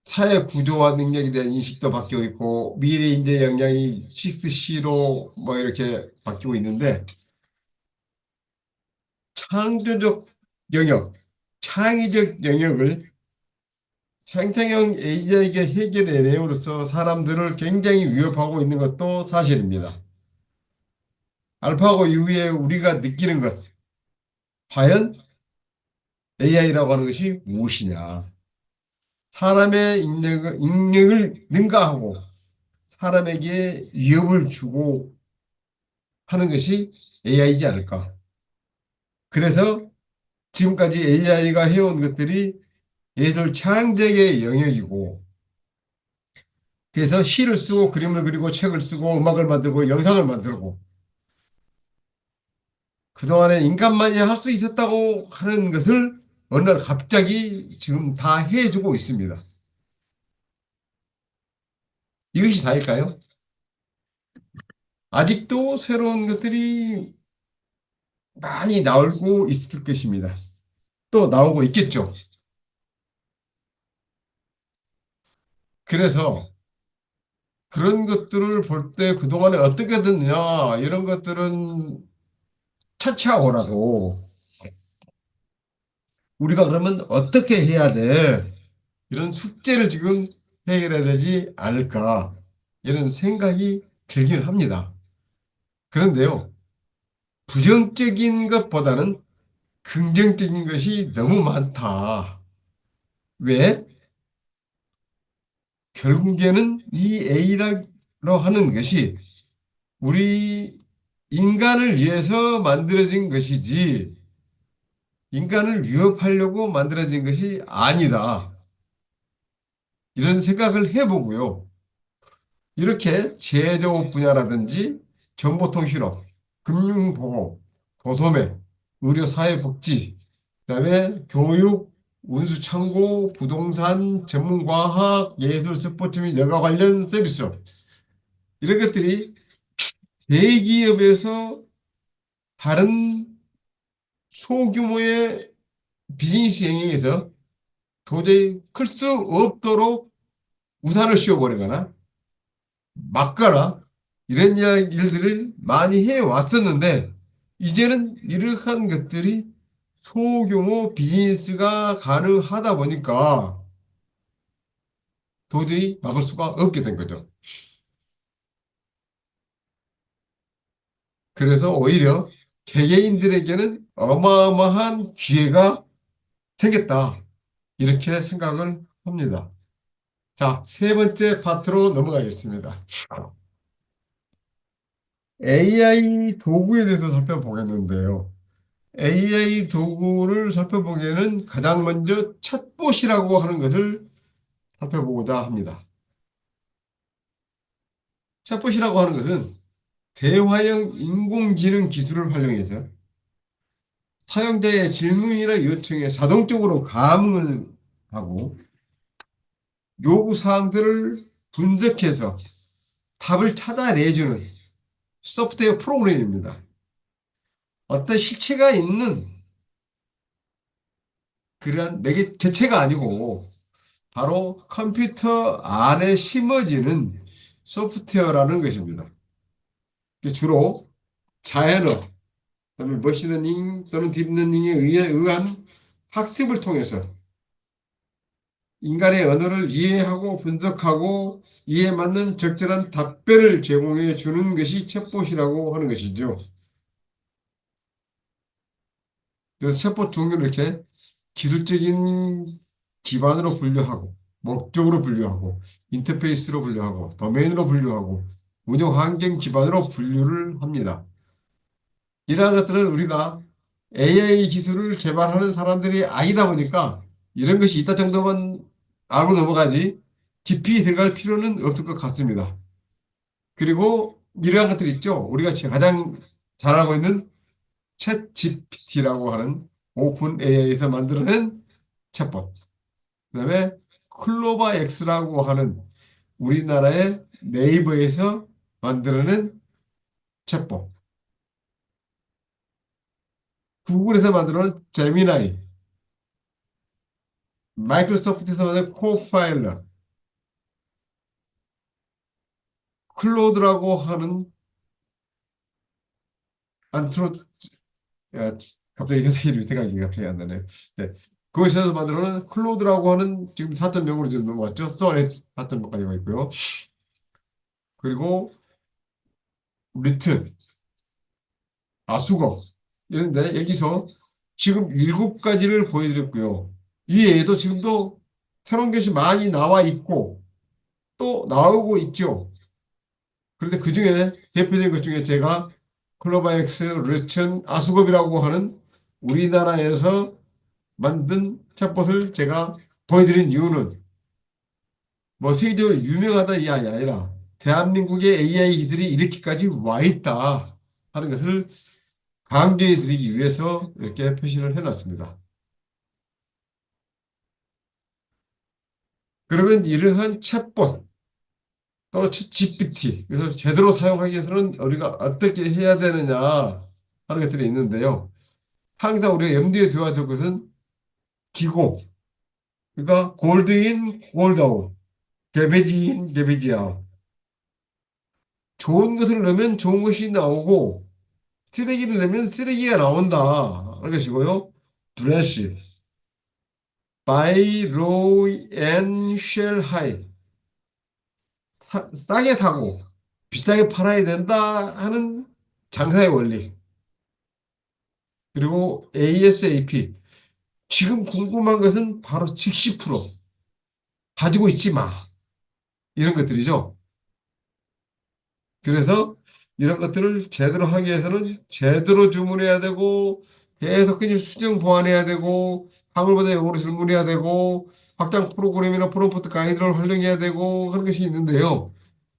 사회 구조와 능력에 대한 인식도 바뀌고 있고, 미래 인재 역량이 6C로 뭐 이렇게 바뀌고 있는데, 창조적 영역, 창의적 영역을 생성형 AI에게 해결해내므로써 사람들을 굉장히 위협하고 있는 것도 사실입니다. 알파고 이후에 우리가 느끼는 것, 과연 AI라고 하는 것이 무엇이냐? 사람의 능력을 능가하고 사람에게 위협을 주고 하는 것이 AI이지 않을까? 그래서 지금까지 AI가 해온 것들이 예술 창작의 영역이고, 그래서 시를 쓰고 그림을 그리고 책을 쓰고 음악을 만들고 영상을 만들고, 그동안에 인간만이 할 수 있었다고 하는 것을 어느 날 갑자기 지금 다 해주고 있습니다. 이것이 다일까요? 아직도 새로운 것들이 많이 나오고 있을 것입니다. 또 나오고 있겠죠. 그래서 그런 것들을 볼 때 그동안에 어떻게 됐느냐, 이런 것들은 차치하고라도 우리가 그러면 어떻게 해야 돼? 이런 숙제를 지금 해결해야 되지 않을까? 이런 생각이 들긴 합니다. 그런데요, 부정적인 것보다는 긍정적인 것이 너무 많다. 왜? 결국에는 이 A라고 하는 것이 우리 인간을 위해서 만들어진 것이지 인간을 위협하려고 만들어진 것이 아니다. 이런 생각을 해보고요. 이렇게 제조업 분야라든지 정보통신업, 금융보호, 도소매, 의료사회복지, 그다음에 교육, 운수창고, 부동산, 전문과학, 예술, 스포츠 및 여가 관련 서비스 이런 것들이 대기업에서 다른 소규모의 비즈니스 영역에서 도저히 클 수 없도록 우산을 씌워버리거나 막거나 이런 일들을 많이 해왔었는데 이제는 이러한 것들이 소규모 비즈니스가 가능하다 보니까 도저히 막을 수가 없게 된 거죠. 그래서 오히려 개개인들에게는 어마어마한 기회가 생겼다. 이렇게 생각을 합니다. 자, 세 번째 파트로 넘어가겠습니다. AI 도구에 대해서 살펴보겠는데요. AI 도구를 살펴보기에는 가장 먼저 챗봇이라고 하는 것을 살펴보고자 합니다. 챗봇이라고 하는 것은 대화형 인공지능 기술을 활용해서 사용자의 질문이나 요청에 자동적으로 감응을 하고 요구사항들을 분석해서 답을 찾아내주는 소프트웨어 프로그램입니다. 어떤 실체가 있는 그러한 개체가 아니고 바로 컴퓨터 안에 심어지는 소프트웨어라는 것입니다. 주로 자연어, 그다음에 머신러닝 또는 딥러닝에 의한 학습을 통해서 인간의 언어를 이해하고 분석하고 이에 맞는 적절한 답변을 제공해 주는 것이 챗봇이라고 하는 것이죠. 그래서 챗봇 종류를 이렇게 기술적인 기반으로 분류하고 목적으로 분류하고, 인터페이스로 분류하고, 도메인으로 분류하고, 운영 환경 기반으로 분류를 합니다. 이러한 것들은 우리가 AI 기술을 개발하는 사람들이 아니다 보니까 이런 것이 있다 정도만 알고 넘어가지 깊이 들어갈 필요는 없을 것 같습니다. 그리고 이러한 것들 있죠. 우리가 가장 잘 알고 있는 챗 GPT라고 하는 오픈 AI에서 만들어낸 챗봇. 그다음에 클로바 X라고 하는 우리나라의 네이버에서 만들어낸 챗봇. 구글에서 만들어낸 제미나이. 마이크로소프트에서 만든 코파일럿. 클로드라고 하는 안트로 야, 갑자기 회사 이름이 생각이 갑자기 안 나네요. 네. 그것에서 만들어낸 클로드라고 하는 지금 4.0으로 지금 넘어왔죠. 썰에 4.0까지 가 있고요. 그리고 리튼, 아수거 이런데 여기서 지금 7가지를 보여드렸고요. 이외에도 지금도 새로운 것이 많이 나와 있고 또 나오고 있죠. 그런데 그 중에 대표적인 것 중에 제가 클로바엑스, 르천, 아수겁이라고 하는 우리나라에서 만든 챗봇을 제가 보여드린 이유는 뭐 세계적으로 유명하다 이 아니라 대한민국의 AI 기술이 이렇게까지 와 있다 하는 것을 강조해 드리기 위해서 이렇게 표시를 해놨습니다. 그러면 이러한 챗봇 또는 챗 GPT 그래서 제대로 사용하기 위해서는 우리가 어떻게 해야 되느냐 하는 것들이 있는데요. 항상 우리가 염두에 두어야 될 것은 기고 그러니까 골드인 골드아웃 개배지인 개배지아웃 좋은 것을 넣으면 좋은 것이 나오고 쓰레기를 넣으면 쓰레기가 나온다 하는 것이고요. 브레시 buy low and sell high 싸게 사고 비싸게 팔아야 된다 하는 장사의 원리. 그리고 ASAP. 지금 궁금한 것은 바로 즉시 풀어. 가지고 있지 마. 이런 것들이죠. 그래서 이런 것들을 제대로 하기 위해서는 제대로 주문해야 되고 계속 그냥 수정 보완해야 되고 한글보다 영어로 질문해야 되고 확장 프로그램이나 프롬프트 가이드를 활용해야 되고 그런 것이 있는데요.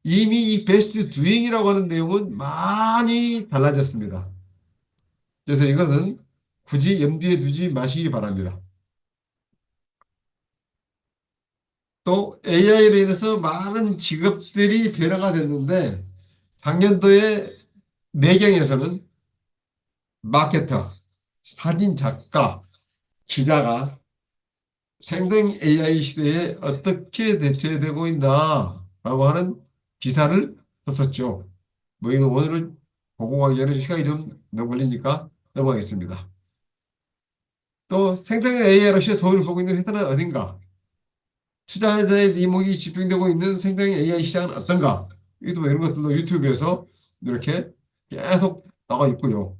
이미 이 베스트 두잉이라고 하는 내용은 많이 달라졌습니다. 그래서 이것은 굳이 염두에 두지 마시기 바랍니다. 또 AI로 인해서 많은 직업들이 변화가 됐는데 작년도에 매경에서는 마케터, 사진 작가, 기자가 생성 AI 시대에 어떻게 대처되고 있나라고 하는 기사를 썼었죠. 뭐 이거 오늘은 보고 가기 전에 시간이 좀 너무 걸리니까 넘어가겠습니다. 또 생성 AI로 시대 도움을 보고 있는 회사는 어딘가? 투자자의 이목이 집중되고 있는 생성 AI 시장은 어떤가? 이것도 뭐 이런 것들도 유튜브에서 이렇게 계속 나와 있고요.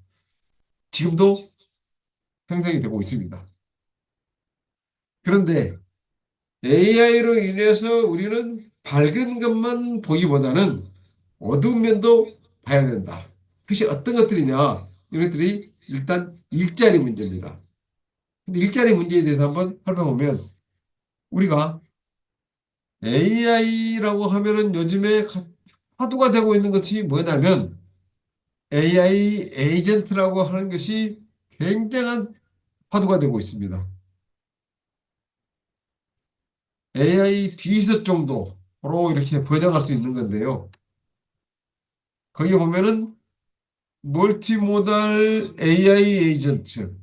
지금도 생성이 되고 있습니다. 그런데 AI로 인해서 우리는 밝은 것만 보기보다는 어두운 면도 봐야 된다. 그것이 어떤 것들이냐? 이런 것들이 일단 일자리 문제입니다. 근데 일자리 문제에 대해서 한번 살펴보면 우리가 AI라고 하면은 요즘에 화두가 되고 있는 것이 뭐냐면 AI 에이전트라고 하는 것이 굉장한 화두가 되고 있습니다. AI 비서 정도로 이렇게 번역할 수 있는 건데요. 거기 보면은 멀티모달 AI 에이전트,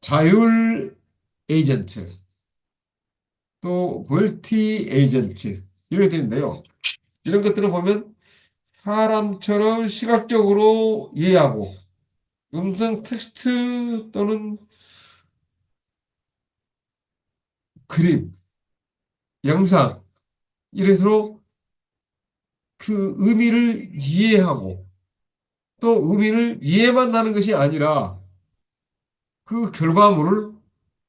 자율 에이전트, 또 멀티 에이전트 이런 것들인데요. 이런 것들을 보면 사람처럼 시각적으로 이해하고 음성 텍스트 또는 그림, 영상 이래서 그 의미를 이해하고 또 의미를 이해만 하는 것이 아니라 그 결과물을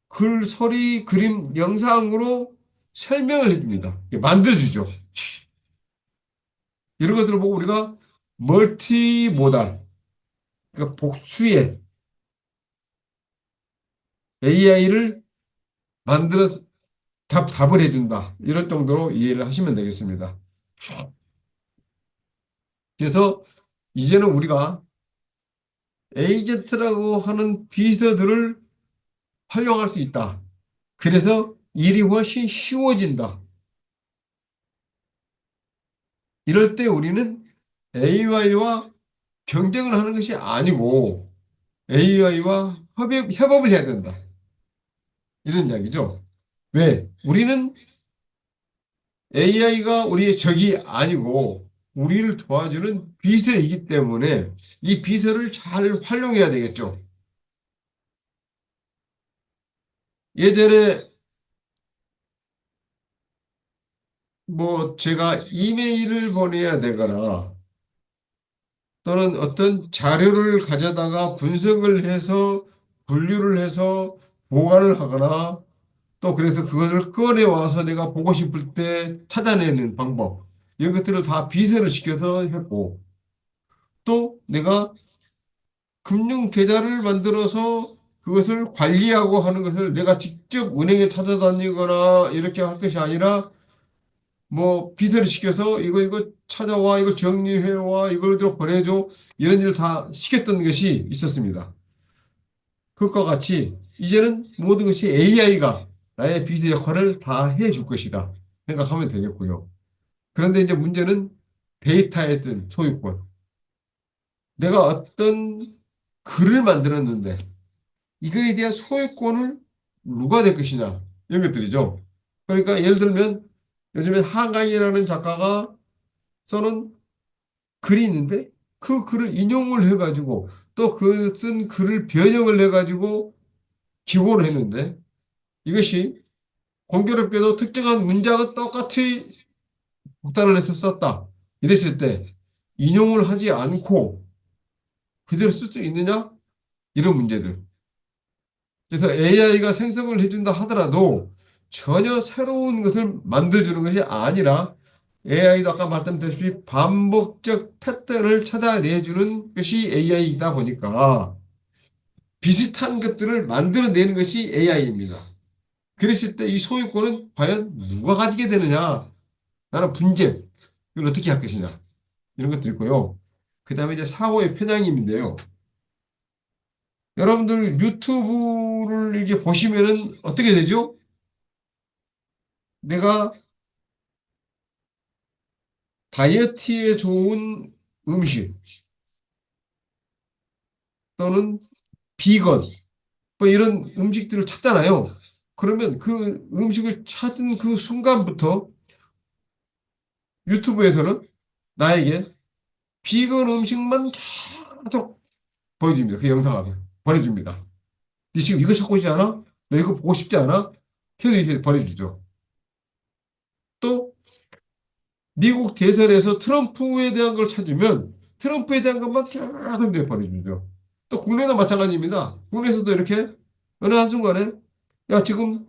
글, 소리, 그림, 영상으로 설명을 해줍니다. 만들어주죠. 이런 것들을 보고 우리가 멀티모달, 그러니까 복수의 AI를 만들어서 답을 해준다. 이럴 정도로 이해를 하시면 되겠습니다. 그래서 이제는 우리가 에이전트라고 하는 비서들을 활용할 수 있다. 그래서 일이 훨씬 쉬워진다. 이럴 때 우리는 AI와 경쟁을 하는 것이 아니고 AI와 협업을 해야 된다. 이런 이야기죠. 왜? 우리는 AI가 우리의 적이 아니고 우리를 도와주는 비서이기 때문에 이 비서를 잘 활용해야 되겠죠. 예전에 뭐 제가 이메일을 보내야 되거나 또는 어떤 자료를 가져다가 분석을 해서 분류를 해서 보관을 하거나 또 그래서 그것을 꺼내 와서 내가 보고 싶을 때 찾아내는 방법 이런 것들을 다 비서를 시켜서 했고 또 내가 금융 계좌를 만들어서 그것을 관리하고 하는 것을 내가 직접 은행에 찾아다니거나 이렇게 할 것이 아니라 뭐 비서를 시켜서 이거 찾아와 이걸 정리해와 이걸 좀 보내줘 이런 일을 다 시켰던 것이 있었습니다. 그것과 같이 이제는 모든 것이 AI가 나의 비서 역할을 다 해줄 것이다 생각하면 되겠고요. 그런데 이제 문제는 데이터의 어떤 소유권. 내가 어떤 글을 만들었는데 이거에 대한 소유권을 누가 될 것이냐 이런 것들이죠. 그러니까 예를 들면 요즘에 한강이라는 작가가 써놓은 글이 있는데 그 글을 인용을 해가지고 또 그 쓴 글을 변형을 해가지고 기고를 했는데 이것이 공교롭게도 특정한 문장은 똑같이 복사를 해서 썼다. 이랬을 때 인용을 하지 않고 그대로 쓸 수 있느냐? 이런 문제들. 그래서 AI가 생성을 해준다 하더라도 전혀 새로운 것을 만들어주는 것이 아니라 AI도 아까 말씀드렸다시피 반복적 패턴을 찾아내주는 것이 AI이다 보니까 비슷한 것들을 만들어내는 것이 AI입니다. 그랬을 때 이 소유권은 과연 누가 가지게 되느냐? 나는 분쟁. 이걸 어떻게 할 것이냐? 이런 것도 있고요. 그 다음에 이제 사고의 편향임인데요. 여러분들 유튜브를 이렇게 보시면은 어떻게 되죠? 내가 다이어트에 좋은 음식 또는 비건 뭐 이런 음식들을 찾잖아요. 그러면 그 음식을 찾은 그 순간부터 유튜브에서는 나에게 비건 음식만 계속 보여줍니다. 그 영상을 보내줍니다. 니 지금 이거 찾고 있지 않아? 너 이거 보고 싶지 않아? 계속 이렇게 보내주죠. 또 미국 대선에서 트럼프에 대한 걸 찾으면 트럼프에 대한 것만 계속 보내주죠. 또 국내도 마찬가지입니다. 국내에서도 이렇게 어느 한순간에 야 지금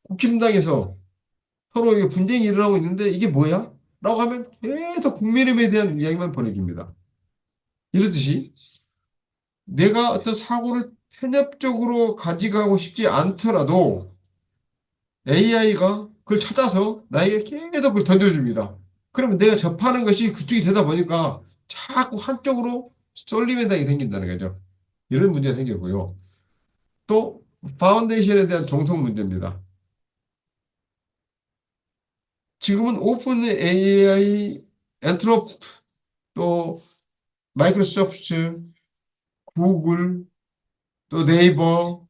국힘당에서 서로 이게 분쟁이 일어나고 있는데 이게 뭐야? 라고 하면 계속 국민의힘에 대한 이야기만 보내줍니다. 이렇듯이 내가 어떤 사고를 편협적으로 가져가고 싶지 않더라도 AI가 그걸 찾아서 나에게 계속 그걸 던져줍니다. 그러면 내가 접하는 것이 그쪽이 되다 보니까 자꾸 한쪽으로 쏠림의 당이 생긴다는 거죠. 이런 문제가 생겼고요. 또 파운데이션에 대한 종속 문제입니다. 지금은 오픈 AI, 엔트롭, 또 마이크로소프트, 구글, 또 네이버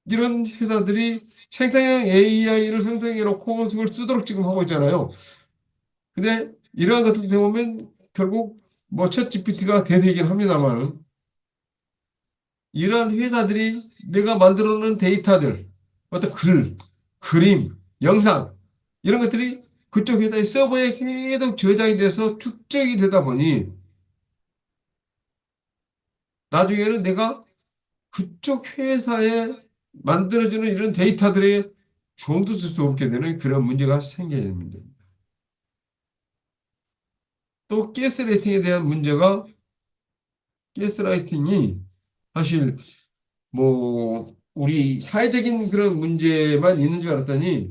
이런 회사들이 생성형 AI를 생성해 놓고 그걸 쓰도록 지금 하고 있잖아요. 근데 이러한 것들 보면 결국 뭐 챗GPT가 대세이긴 합니다만 이러한 회사들이 내가 만들어 놓은 데이터들 어떤 글, 그림, 영상 이런 것들이 그쪽 회사의 서버에 계속 저장이 돼서 축적이 되다 보니 나중에는 내가 그쪽 회사에 만들어지는 이런 데이터들의 종도 쓸 수 없게 되는 그런 문제가 생겨야 됩니다. 또 가스라이팅에 대한 문제가 가스라이팅이 사실 뭐 우리 사회적인 그런 문제만 있는 줄 알았더니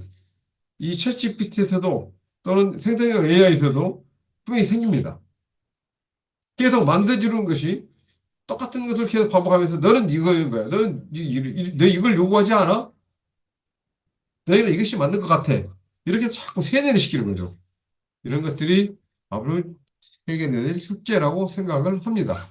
이 챗GPT에서도 또는 생성형 AI에서도 분명히 생깁니다. 계속 만들어주는 것이 똑같은 것을 계속 반복하면서 너는 이거인 거야. 너는 너 이걸 요구하지 않아? 너희는 이것이 맞는 것 같아. 이렇게 자꾸 세뇌를 시키는 거죠. 이런 것들이 앞으로 해결해야 될 숙제라고 생각을 합니다.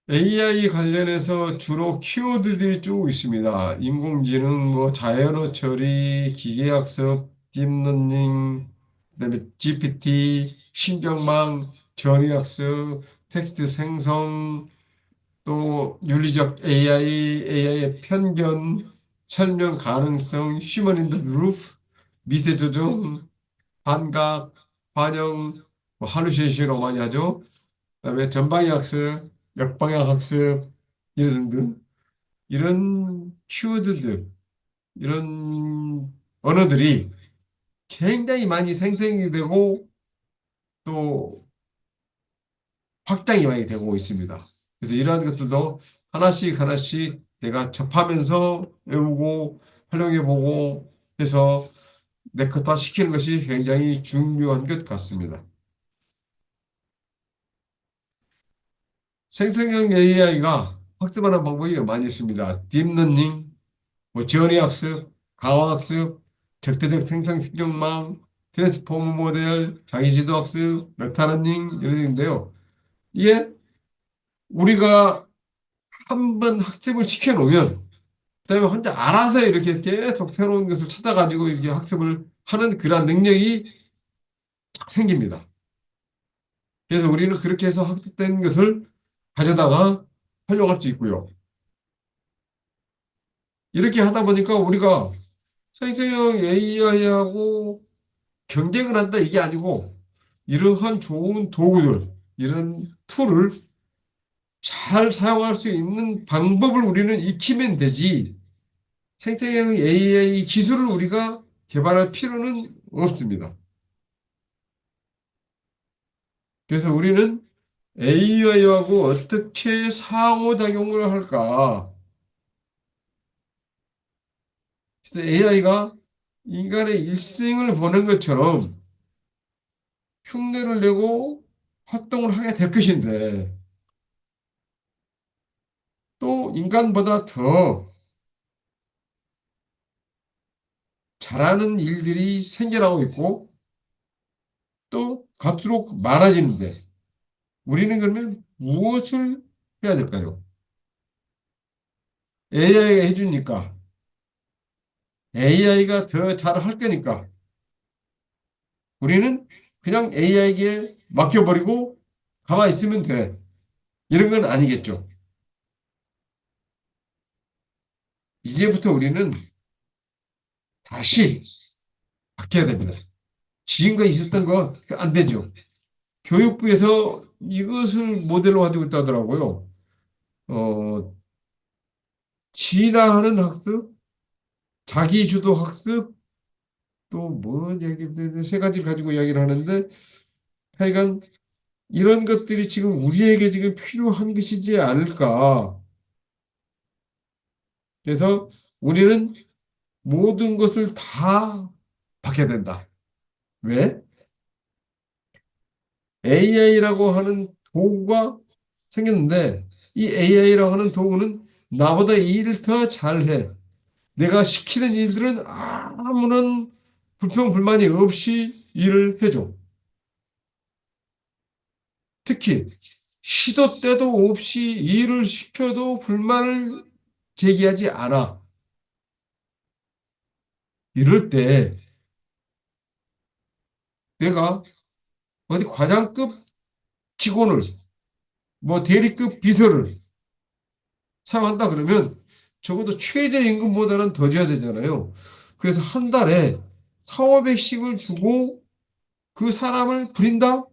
AI 관련해서 주로 키워드들이 쭉 있습니다. 인공지능, 뭐 자연어 처리, 기계학습, 딥러닝, 그다음에 GPT, 신경망, 전위학습, 텍스트 생성, 또 윤리적 AI, AI의 편견, 설명 가능성, 휴먼 인더 루프, 미세 조정, 반각, 반영, 뭐 할루시네이션으로 많이 하죠. 그다음에 전방위 학습, 역방향 학습, 이런 등등 이런 키워드들, 이런 언어들이 굉장히 많이 생성이 되고 또 확장이 많이 되고 있습니다. 그래서 이러한 것들도 하나씩 하나씩 내가 접하면서 외우고 활용해보고 해서 내것다 시키는 것이 굉장히 중요한 것 같습니다. 생성형 AI가 학습하는 방법이 많이 있습니다. 딥러닝, 뭐 지원학습, 강화학습, 적대적 생성신경망, 트랜스포머 모델, 자기지도학습, 메타러닝 이런 인데요. 이게 우리가 한번 학습을 시켜놓으면 그다음에 혼자 알아서 이렇게 계속 새로운 것을 찾아가지고 이렇게 학습을 하는 그런 능력이 생깁니다. 그래서 우리는 그렇게 해서 학습된 것을 가져다가 활용할 수 있고요. 이렇게 하다 보니까 우리가 생성형 AI하고 경쟁을 한다 이게 아니고 이러한 좋은 도구들, 이런 툴을 잘 사용할 수 있는 방법을 우리는 익히면 되지 생성형 AI 기술을 우리가 개발할 필요는 없습니다. 그래서 우리는 AI하고 어떻게 상호작용을 할까? 그래서 AI가 인간의 일생을 보는 것처럼 흉내를 내고 활동을 하게 될 것인데 또 인간보다 더 잘하는 일들이 생겨나고 있고 또 갈수록 많아지는데 우리는 그러면 무엇을 해야 될까요? AI가 해주니까 AI가 더 잘할 거니까 우리는 그냥 AI에게 맡겨버리고 가만히 있으면 돼. 이런 건 아니겠죠. 이제부터 우리는 다시 바뀌어야 됩니다. 지금까지 있었던 거 안 되죠. 교육부에서 이것을 모델로 가지고 있다더라고요. 진화하는 학습, 자기주도 학습, 또 뭐 얘기들 세 가지 가지고 이야기를 하는데 하여간 이런 것들이 지금 우리에게 지금 필요한 것이지 않을까. 그래서 우리는 모든 것을 다 바뀌어야 된다. 왜? AI라고 하는 도구가 생겼는데 이 AI라고 하는 도구는 나보다 이 일을 더 잘해. 내가 시키는 일들은 아무런 불평, 불만이 없이 일을 해줘. 특히 시도 때도 없이 일을 시켜도 불만을 제기하지 않아. 이럴 때 내가 어디 과장급 직원을 뭐 대리급 비서를 사용한다 그러면 적어도 최저임금보다는 더 줘야 되잖아요. 그래서 한 달에 4,500씩을 주고 그 사람을 부린다?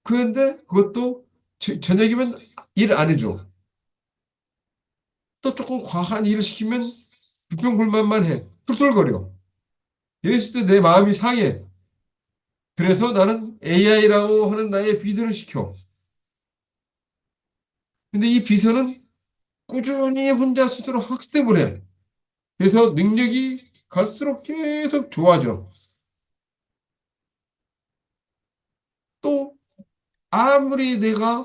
그런데 그것도 저녁이면 일 안 해줘. 또 조금 과한 일을 시키면 불평불만만 해. 툴툴거려. 이랬을 때 내 마음이 상해. 그래서 나는 AI라고 하는 나의 비서를 시켜. 근데 이 비서는 꾸준히 혼자 스스로 학습을 해. 그래서 능력이 갈수록 계속 좋아져. 또 아무리 내가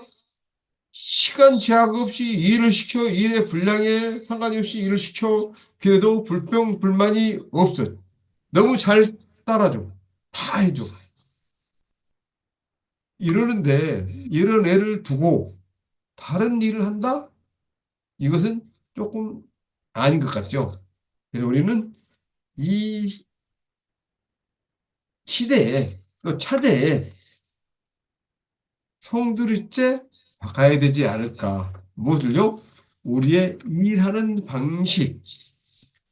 시간 제약 없이 일을 시켜, 일의 분량에 상관이 없이 일을 시켜, 그래도 불평, 불만이 없어. 너무 잘 따라줘. 다 해줘. 이러는데, 이런 애를 두고 다른 일을 한다? 이것은 조금 아닌 것 같죠. 그래서 우리는 이 시대에, 또 차제에 송두리째 바꿔야 되지 않을까. 무엇을요? 우리의 일하는 방식,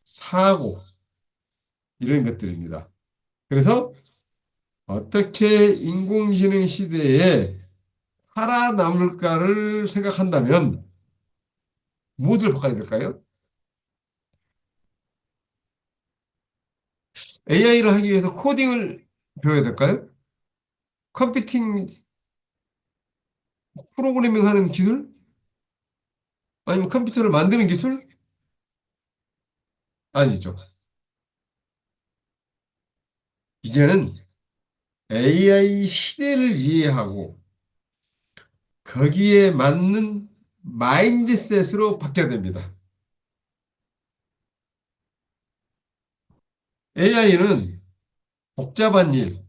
사고, 이런 것들입니다. 그래서 어떻게 인공지능 시대에 살아남을까를 생각한다면 무엇을 바꿔야 될까요? AI를 하기 위해서 코딩을 배워야 될까요? 컴퓨팅 프로그래밍 하는 기술? 아니면 컴퓨터를 만드는 기술? 아니죠. 이제는 AI 시대를 이해하고 거기에 맞는 마인드셋으로 바뀌어야 됩니다. AI는 복잡한 일,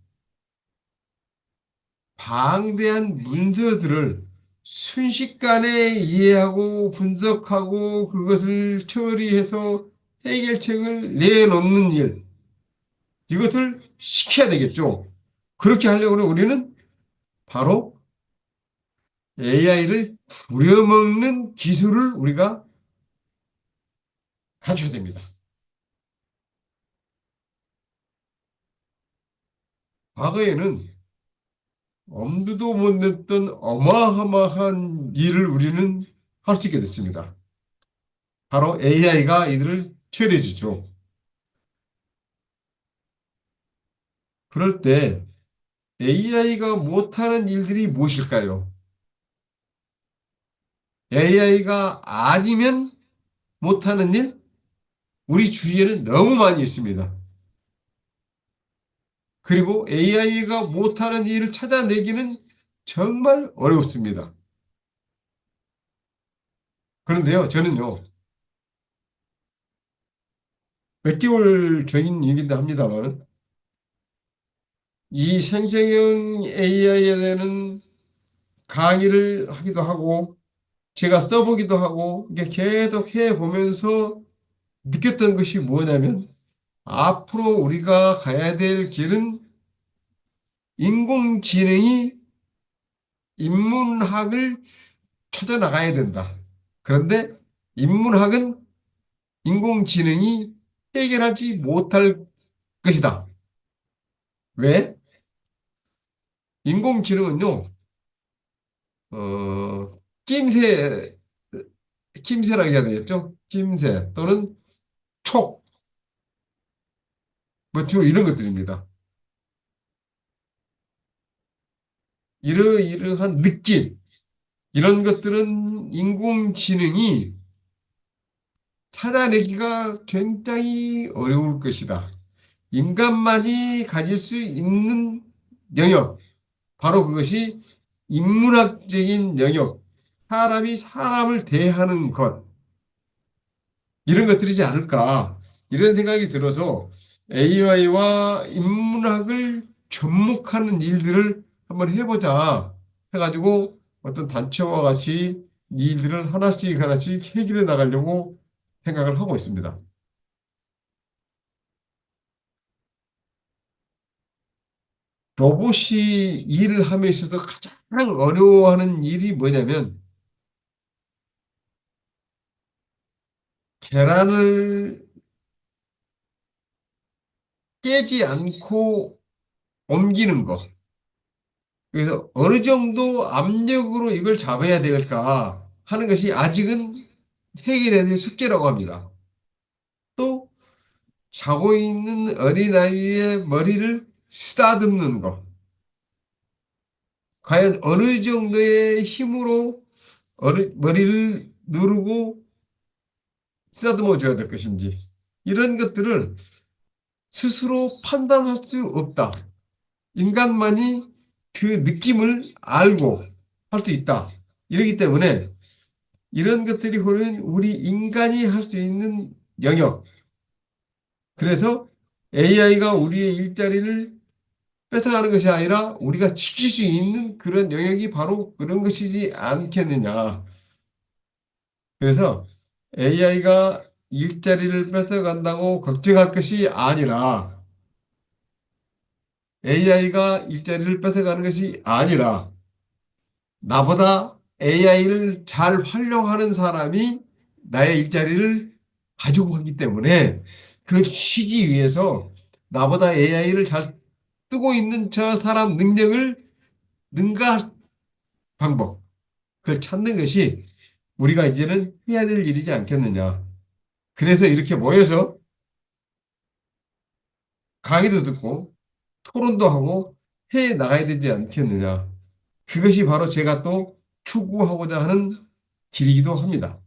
방대한 문서들을 순식간에 이해하고 분석하고 그것을 처리해서 해결책을 내놓는 일, 이것을 시켜야 되겠죠. 그렇게 하려고 우리는 바로 AI를 부려먹는 기술을 우리가 갖춰야 됩니다. 과거에는 엄두도 못 냈던 어마어마한 일을 우리는 할 수 있게 됐습니다. 바로 AI가 이들을 처리해 주죠. 그럴 때 AI가 못하는 일들이 무엇일까요? AI가 아니면 못하는 일? 우리 주위에는 너무 많이 있습니다. 그리고 AI가 못하는 일을 찾아내기는 정말 어렵습니다. 그런데요, 저는요, 몇 개월 전인 일이긴 합니다만, 이 생성형 AI에 대한 강의를 하기도 하고, 제가 써보기도 하고, 이게 계속 해보면서 느꼈던 것이 뭐냐면, 앞으로 우리가 가야 될 길은 인공지능이 인문학을 찾아나가야 된다. 그런데 인문학은 인공지능이 해결하지 못할 것이다. 왜? 인공지능은요, 낌새, 낌새라고 해야 되겠죠? 낌새 또는 촉, 뭐 주로 이런 것들입니다. 이러이러한 느낌, 이런 것들은 인공지능이 찾아내기가 굉장히 어려울 것이다. 인간만이 가질 수 있는 영역, 바로 그것이 인문학적인 영역, 사람이 사람을 대하는 것, 이런 것들이지 않을까, 이런 생각이 들어서 AI와 인문학을 접목하는 일들을 한번 해보자 해가지고 어떤 단체와 같이 이 일들을 하나씩 하나씩 해결해 나가려고 생각을 하고 있습니다. 로봇이 일을 함에 있어서 가장 어려워하는 일이 뭐냐면 계란을 깨지 않고 옮기는 거. 그래서 어느 정도 압력으로 이걸 잡아야 될까 하는 것이 아직은 해결해야 될 숙제라고 합니다. 또 자고 있는 어린아이의 머리를 쓰다듬는 것. 과연 어느 정도의 힘으로 머리를 누르고 쓰다듬어 줘야 될 것인지. 이런 것들을 스스로 판단할 수 없다. 인간만이 그 느낌을 알고 할 수 있다. 이러기 때문에 이런 것들이 보면 우리 인간이 할 수 있는 영역. 그래서 AI가 우리의 일자리를 뺏어가는 것이 아니라 우리가 지킬 수 있는 그런 영역이 바로 그런 것이지 않겠느냐. 그래서 AI가 일자리를 뺏어간다고 걱정할 것이 아니라 AI가 일자리를 뺏어가는 것이 아니라 나보다 AI를 잘 활용하는 사람이 나의 일자리를 가지고 가기 때문에 그 쉬기 위해서 나보다 AI를 잘 뜨고 있는 저 사람 능력을 능가할 방법, 그걸 찾는 것이 우리가 이제는 해야 될 일이지 않겠느냐. 그래서 이렇게 모여서 강의도 듣고 토론도 하고 해 나가야 되지 않겠느냐. 그것이 바로 제가 또 추구하고자 하는 길이기도 합니다.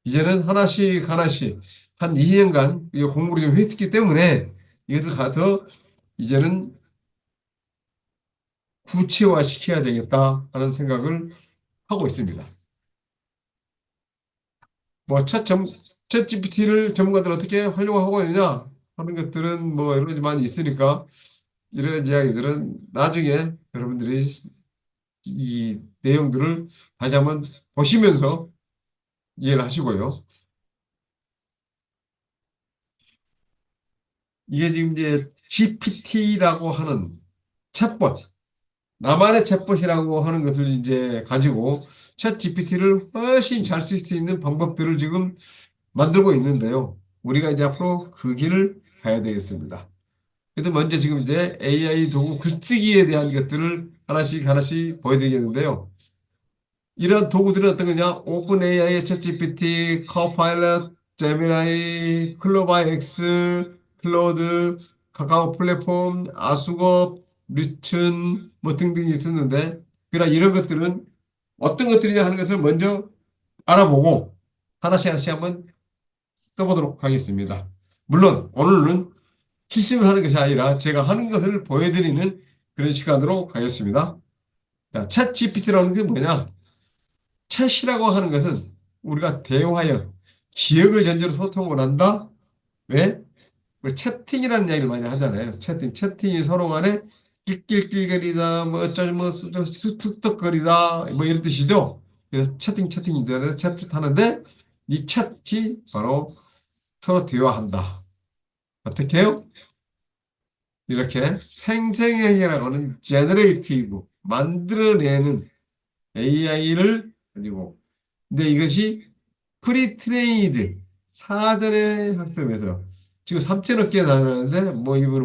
이제는 하나씩 하나씩 한 2년간 공부를 좀 했기 때문에 이것을 가서 이제는 구체화 시켜야 되겠다 하는 생각을 하고 있습니다. 뭐 챗 GPT를 전문가들 어떻게 활용하고 있느냐 하는 것들은 뭐 여러 가지 많이 있으니까 이런 이야기들은 나중에 여러분들이 이 내용들을 다시 한번 보시면서 이해를 하시고요. 이게 지금 이제 GPT라고 하는 챗봇, 나만의 챗봇이라고 하는 것을 이제 가지고 챗 GPT를 훨씬 잘 쓸 수 있는 방법들을 지금 만들고 있는데요. 우리가 이제 앞으로 그 길을 가야 되겠습니다. 그래도 먼저 지금 이제 AI 도구 글쓰기에 대한 것들을 하나씩 하나씩 보여드리겠는데요. 이런 도구들은 어떤 거냐? 오픈 AI의 챗GPT, 커파일럿, 제미나이, 클로바 X, 클로드, 카카오 플랫폼, 아수거, 리튼 뭐 등등이 있었는데, 그러나 이런 것들은 어떤 것들이냐 하는 것을 먼저 알아보고 하나씩 하나씩 한번 써보도록 하겠습니다. 물론 오늘은 실습을 하는 것이 아니라 제가 하는 것을 보여드리는 그런 시간으로 가겠습니다. 자, 챗 GPT라는 게 뭐냐? 챗이라고 하는 것은 우리가 대화형, 기억을 전제로 소통을 한다. 왜? 우리 채팅이라는 이야기를 많이 하잖아요. 채팅이 서로 간에 낄낄낄거리다, 뭐 어쩌지 뭐 툭툭거리다, 뭐 이런 뜻이죠. 그래서 채팅이잖아요. 채트 하는데 이 챗이 바로 서로 대화한다. 어떻게 해요? 이렇게 생성형이라고 하는 제너레이티브, 만들어내는 AI를 가지고, 근데 이것이 프리트레이드, 사전에 학습해서 지금 3천억 개 나왔는데 뭐 이분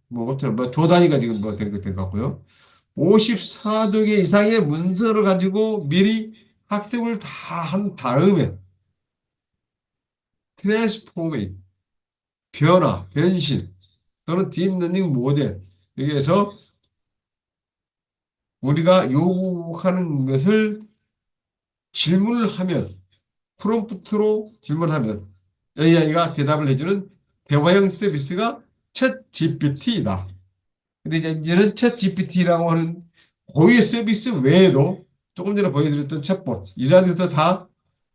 뭐 5천 조 단위가 지금 뭐 된 것 같고요. 54도 개 이상의 문서를 가지고 미리 학습을 다 한 다음에 트랜스포메이트, 변화, 변신 또는 딥러닝 모델 여기에서 우리가 요구하는 것을 질문을 하면 프롬프트로 질문하면 AI가 대답을 해주는 대화형 서비스가 챗 GPT이다. 근데 이제는 챗 GPT라고 하는 고유의 서비스 외에도 조금 전에 보여드렸던 챗봇 이러한 것도 다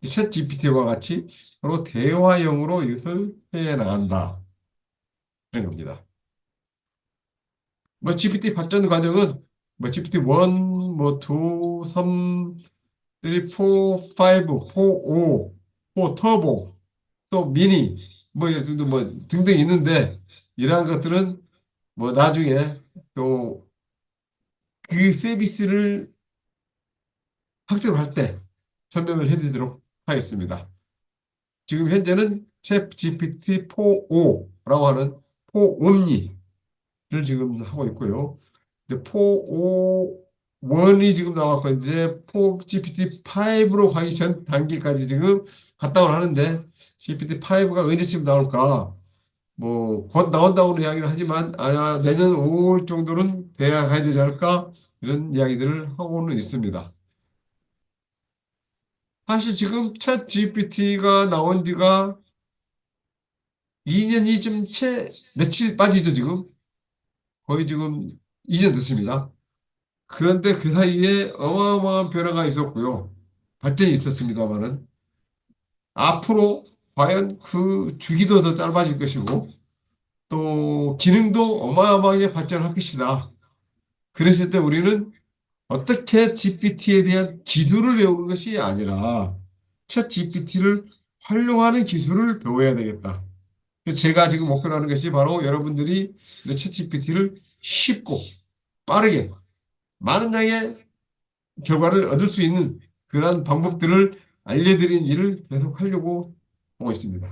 챗 GPT와 같이 서로 대화형으로 이것을 해 나간다. 그런 겁니다. 뭐 GPT 발전 과정은 뭐 GPT 1, 뭐 2, 3, 4, 5, 4, 5 터보, 또 미니, 뭐 이런 등등 뭐 등등 있는데 이러한 것들은 뭐 나중에 또 그 서비스를 확대할 때 설명을 해드리도록 하겠습니다. 지금 현재는 챗 GPT-4.5라고 하는 4옴니를 지금 하고 있고요. 이제 4.5.1이 지금 나왔고 이제 4GPT-5로 가기 전 단계까지 지금 갔다고 하는데 GPT-5가 언제쯤 나올까? 뭐 곧 나온다고 이야기를 하지만 내년 5월 정도는 돼야 가야 되지 않을까? 이런 이야기들을 하고는 있습니다. 사실 지금 챗 GPT가 나온 지가 2년이 좀 며칠 빠지죠, 지금. 거의 지금 2년 됐습니다. 그런데 그 사이에 어마어마한 변화가 있었고요. 발전이 있었습니다만은 앞으로 과연 그 주기도 더 짧아질 것이고 또 기능도 어마어마하게 발전할 것이다. 그랬을 때 우리는 어떻게 GPT에 대한 기술을 배우는 것이 아니라 챗 GPT를 활용하는 기술을 배워야 되겠다. 그래서 제가 지금 목표로 하는 것이 바로 여러분들이 챗 GPT를 쉽고 빠르게 많은 양의 결과를 얻을 수 있는 그러한 방법들을 알려드리는 일을 계속 하려고 하고 있습니다.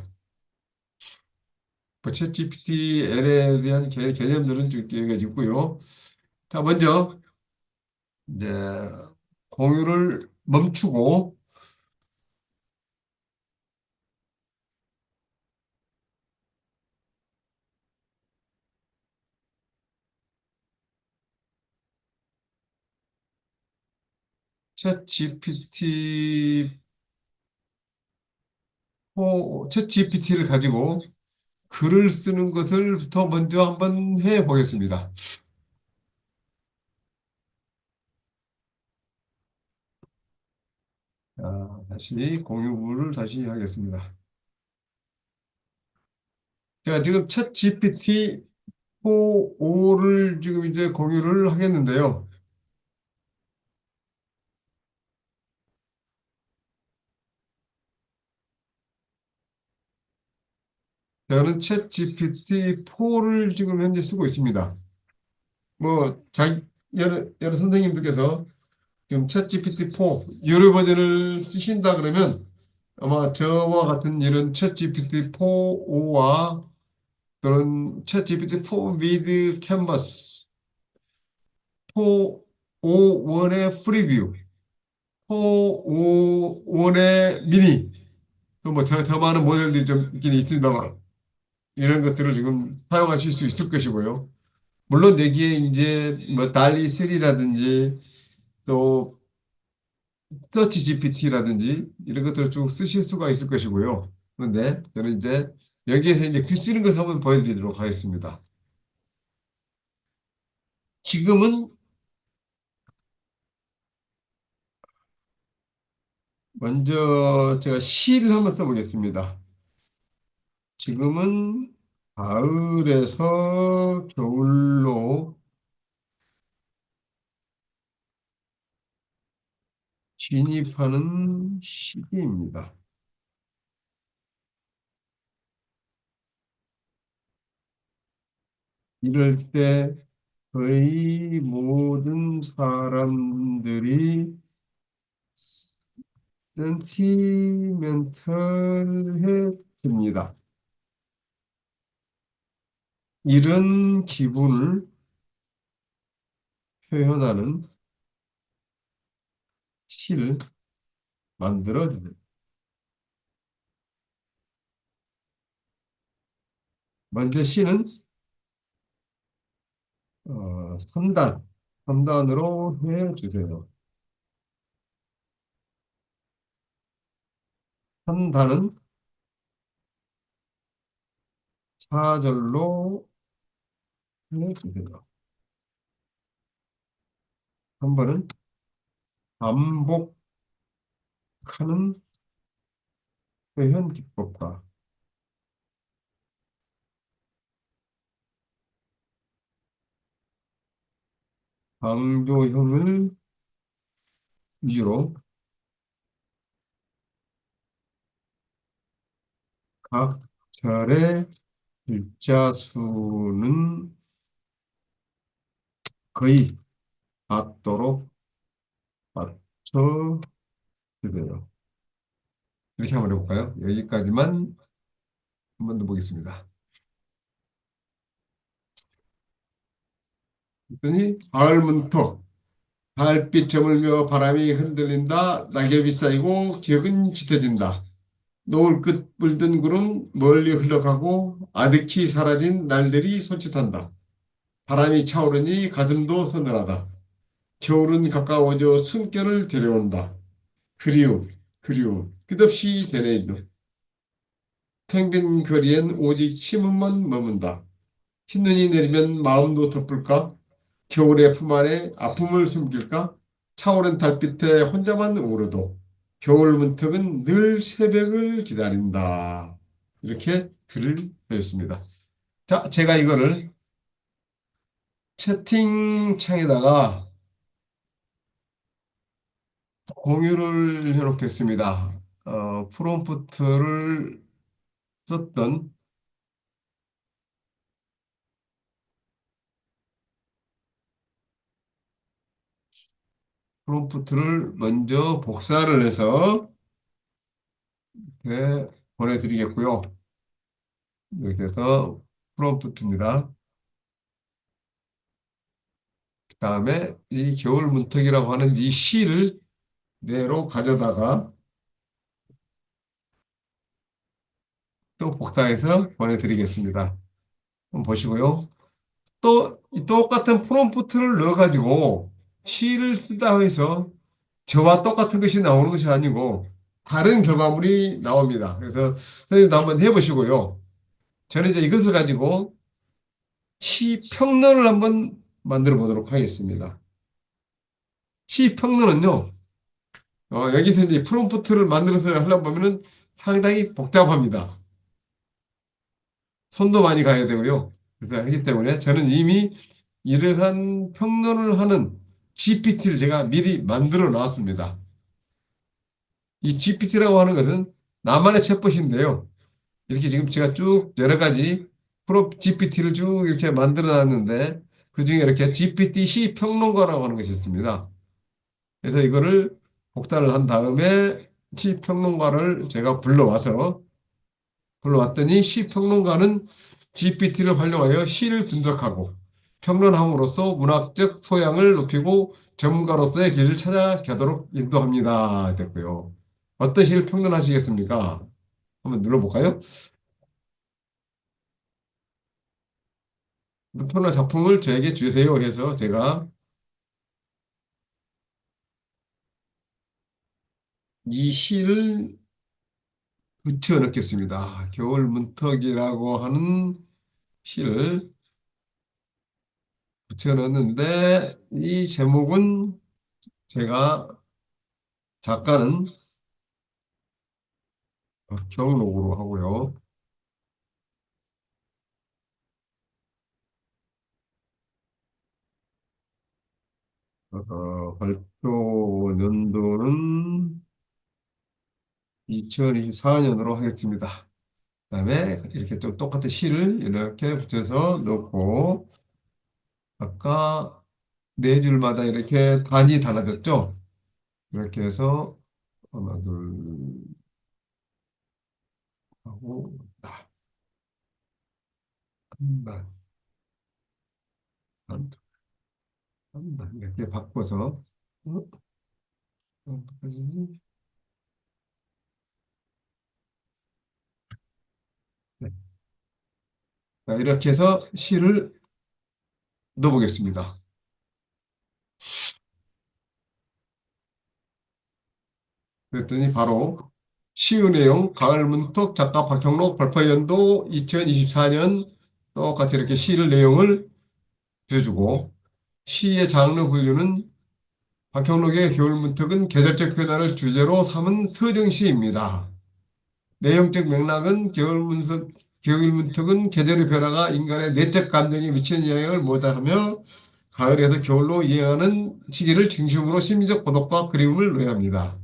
챗 GPT에 대한 개념들은 좀 여기가 있고요. 자, 먼저 이제 공유를 멈추고 챗 GPT를 가지고 글을 쓰는 것을부터 먼저 한번 해 보겠습니다. 자, 다시 공유를 다시 하겠습니다. 제가 지금 챗 GPT 4.5를 지금 이제 공유를 하겠는데요. 저는 챗 GPT-4를 지금 현재 쓰고 있습니다. 뭐, 여러 선생님들께서 지금 챗 GPT-4 유료 버전을 쓰신다 그러면 아마 저와 같은 이런 챗 GPT-4.5와 그런 챗 GPT-4 with Canvas, 4.5.1의 프리뷰, 4.5.1의 미니, 또 뭐 더 많은 모델들이 좀 있긴 있습니다만 이런 것들을 지금 사용하실 수 있을 것이고요. 물론 여기에 이제 뭐 달리 3라든지 또 서치 GPT라든지 이런 것들을 쭉 쓰실 수가 있을 것이고요. 그런데 저는 이제 여기에서 이제 글 쓰는 것을 한번 보여드리도록 하겠습니다. 지금은 먼저 제가 시를 한번 써보겠습니다. 지금은 가을에서 겨울로 진입하는 시기입니다. 이럴 때 거의 모든 사람들이 센티멘털해집니다. 이런 기분을 표현하는 시를 만들어주세요. 먼저 시는 3단으로 해주세요. 3단은 4절로 해주세요. 3번은 반복하는 표현 기법과 강조형을 위주로 각 절의 글자 수는 거의 같도록 맞춰주세요. 이렇게 한번 해볼까요? 여기까지만 한 번 더 보겠습니다. 그랬더니 가을 문턱, 가을빛 저물며 바람이 흔들린다. 낙엽이 쌓이고 기억은 짙어진다. 노을 끝 물든 구름 멀리 흘러가고 아득히 사라진 날들이 손짓한다. 바람이 차오르니 가슴도 서늘하다. 겨울은 가까워져 숨결을 데려온다. 그리움, 그리움, 끝없이 되뇌인다. 텅빈 거리엔 오직 침음만 머문다. 흰눈이 내리면 마음도 덮을까? 겨울의 품 안에 아픔을 숨길까? 차오른 달빛에 혼자만 울어도 겨울 문턱은 늘 새벽을 기다린다. 이렇게 글을 배웠습니다. 자, 제가 이거를 채팅창에다가 공유를 해놓겠습니다. 프롬프트를 썼던 프롬프트를 먼저 복사를 해서 보내드리겠고요. 이렇게 해서 프롬프트입니다. 그 다음에 이 겨울 문턱이라고 하는 이 시를 내로 가져다가 또 복사해서 보내드리겠습니다. 한번 보시고요. 또 이 똑같은 프롬프트를 넣어가지고 시를 쓰다 해서 저와 똑같은 것이 나오는 것이 아니고 다른 결과물이 나옵니다. 그래서 선생님도 한번 해보시고요. 저는 이제 이것을 가지고 시 평론을 한번 만들어 보도록 하겠습니다. 시 평론은요, 여기서 이제 프롬프트를 만들어서 하려고 보면은 상당히 복잡합니다. 손도 많이 가야 되고요. 그래서 하기 때문에 저는 이미 이러한 평론을 하는 GPT를 제가 미리 만들어 놨습니다. 이 GPT라고 하는 것은 나만의 챗봇인데요. 이렇게 지금 제가 쭉 여러 가지 프롬 GPT를 쭉 이렇게 만들어 놨는데 그 중에 이렇게 GPT-C 평론가라고 하는 것이 있습니다. 그래서 이거를 복사를 한 다음에 시 평론가를 제가 불러왔더니 시 평론가는 GPT를 활용하여 시를 분석하고 평론함으로써 문학적 소양을 높이고 전문가로서의 길을 찾아가도록 인도합니다. 됐고요. 어떤 시를 평론하시겠습니까? 한번 눌러볼까요? 평론 작품을 저에게 주세요 해서 제가 이 시를 붙여 넣겠습니다. 겨울 문턱이라고 하는 시를 붙여 넣었는데 이 제목은 제가 작가는 박경록으로 하고요. 발표 연도는 2024년으로 하겠습니다. 그 다음에 이렇게 좀 똑같은 시를 이렇게 붙여서 넣고 아까 네 줄마다 이렇게 단이 달라졌죠? 이렇게 해서 하나 둘 하고 한 단, 한 단 이렇게 바꿔서 어떡하지? 네. 자, 이렇게 해서 시를 넣어보겠습니다. 그랬더니 바로 시의 내용 가을 문턱 작가 박형록 발표연도 2024년 똑같이 이렇게 시를 내용을 해주고 시의 장르 분류는 박형록의 겨울 문턱은 계절적 변화를 주제로 삼은 서정시입니다. 내용적 맥락은 겨울 문턱은 계절의 변화가 인간의 내적 감정에 미치는 영향을 모다하며 가을에서 겨울로 이행하는 시기를 중심으로 심리적 고독과 그리움을 노래합니다.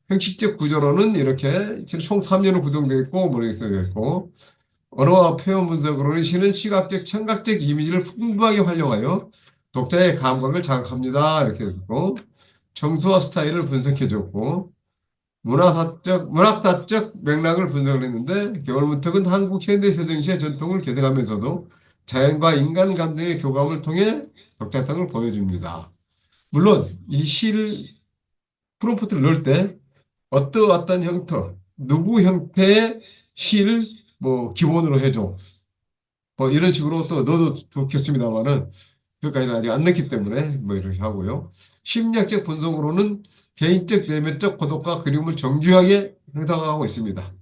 형식적 구조로는 이렇게 총 3년으로 구성되어 있고 머릿속에 있고 언어와 표현 분석으로는 시는 시각적, 청각적 이미지를 풍부하게 활용하여 독자의 감각을 자극합니다. 이렇게 했고 정서와 스타일을 분석해줬고 문학사적 맥락을 분석을 했는데 겨울문턱은 한국 현대 서정시의 전통을 계승하면서도 자연과 인간 감정의 교감을 통해 적작성을 보여줍니다. 물론 이 시를 프롬프트를 넣을 때 어떤 형태, 누구 형태의 시를 뭐 기본으로 해줘. 뭐 이런 식으로 또 넣어도 좋겠습니다만은 그것까지는 아직 안 넣기 때문에 뭐 이렇게 하고요. 심리학적 분석으로는 개인적 내면적 고독과 그리움을 정교하게 형성하고 있습니다.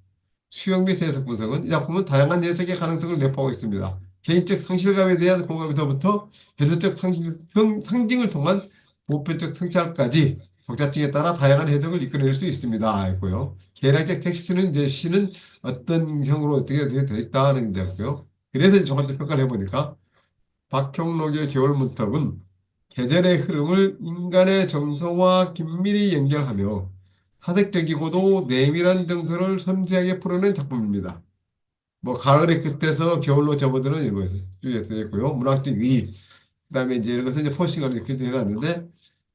수영 및 해석 분석은 이 작품은 다양한 해석의 가능성을 내포하고 있습니다. 개인적 상실감에 대한 공감에서부터 해석적 상징을 통한 보편적 성찰까지 독자층에 따라 다양한 해석을 이끌어낼 수 있습니다. 했고요. 개량적 텍스트는 이제 시는 어떤 형으로 어떻게 되어 있다는 데였고요. 그래서 저한테 평가를 해보니까 박형록의 겨울문턱은 계절의 흐름을 인간의 정서와 긴밀히 연결하며 사색적이고도 내밀한 정서를 섬세하게 풀어낸 작품입니다. 뭐 가을의 끝에서 겨울로 접어드는 이거에서 있고요. 문학적 의, 그다음에 이제 이런 것을 이제 포싱을 이렇게 해놨는데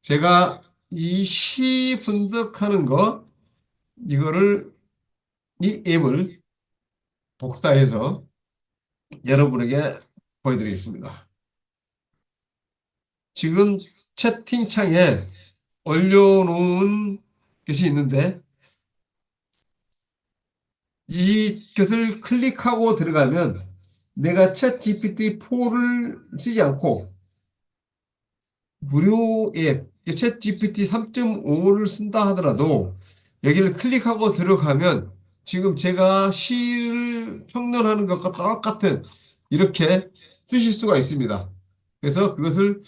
제가 이 시 분석하는 거 이거를 이 앱을 복사해서 여러분에게 보여드리겠습니다. 지금 채팅창에 올려놓은 것이 있는데 이것을 클릭하고 들어가면 내가 챗 GPT-4를 쓰지 않고 무료 앱, 챗 GPT 3.5를 쓴다 하더라도 여기를 클릭하고 들어가면 지금 제가 시를 평론하는 것과 똑같은 이렇게 쓰실 수가 있습니다. 그래서 그것을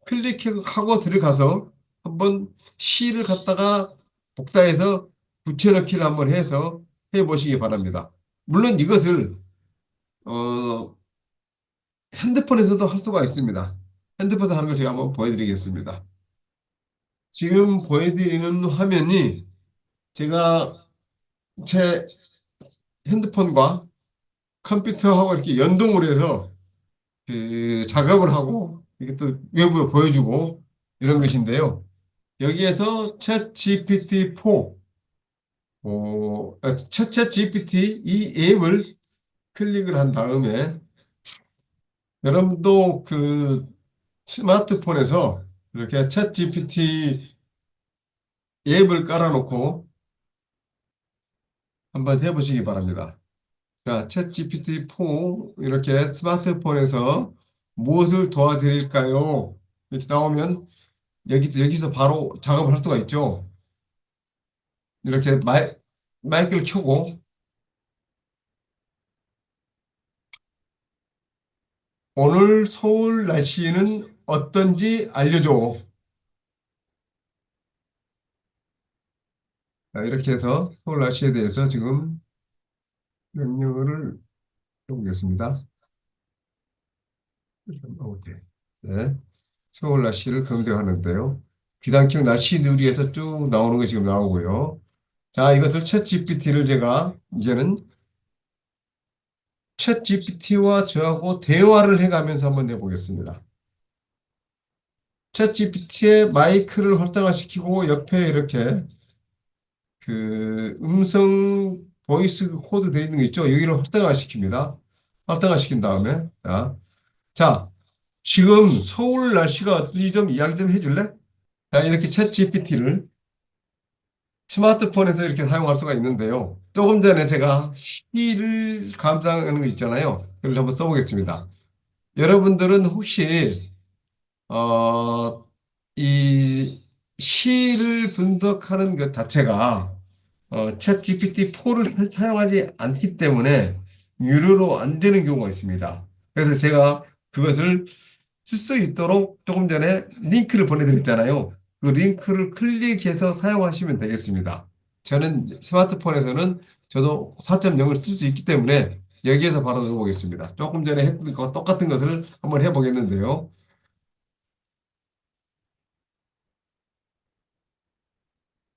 클릭하고 들어가서 한번 시를 갖다가 복사해서 붙여넣기를 한번 해서 해보시기 바랍니다. 물론 이것을 핸드폰에서도 할 수가 있습니다. 핸드폰에서 하는 걸 제가 한번 보여드리겠습니다. 지금 보여드리는 화면이 제가 제 핸드폰과 컴퓨터하고 이렇게 연동을 해서 그 작업을 하고 이게 또 외부에 보여주고 이런 것인데요. 여기에서 챗 GPT-4, 챗 GPT 이 앱을 클릭을 한 다음에 여러분도 그 스마트폰에서 이렇게 챗 GPT 앱을 깔아놓고 한번 해보시기 바랍니다. 자, 챗 GPT-4 이렇게 스마트폰에서 무엇을 도와드릴까요? 이렇게 나오면 여기서 바로 작업을 할 수가 있죠. 이렇게 마이크를 켜고 오늘 서울 날씨는 어떤지 알려줘. 자, 이렇게 해서 서울 날씨에 대해서 지금 명령어를 해보겠습니다. 오케이. 네. 서울 날씨를 검색하는데요. 비단격 날씨 누리에서 쭉 나오는 거 지금 나오고요. 자, 이것을 챗 GPT를 제가 이제는 챗 GPT와 저하고 대화를 해가면서 한번 해보겠습니다. 챗 GPT의 마이크를 활성화시키고 옆에 이렇게 그 음성 보이스 코드 되어 있는 거 있죠? 여기를 활성화시킵니다. 활성화시킨 다음에 자, 지금 서울 날씨가 어떤지 좀 이야기 좀 해줄래? 자, 이렇게 챗 GPT를 스마트폰에서 이렇게 사용할 수가 있는데요. 조금 전에 제가 시를 감상하는 거 있잖아요. 그걸 한번 써보겠습니다. 여러분들은 혹시 이 시를 분석하는 것 자체가 챗 GPT-4를 사용하지 않기 때문에 유료로 안 되는 경우가 있습니다. 그래서 제가 그것을 쓸 수 있도록 조금 전에 링크를 보내드렸잖아요. 그 링크를 클릭해서 사용하시면 되겠습니다. 저는 스마트폰에서는 저도 4.0을 쓸 수 있기 때문에 여기에서 바로 넣어보겠습니다. 조금 전에 했던 것과 똑같은 것을 한번 해보겠는데요.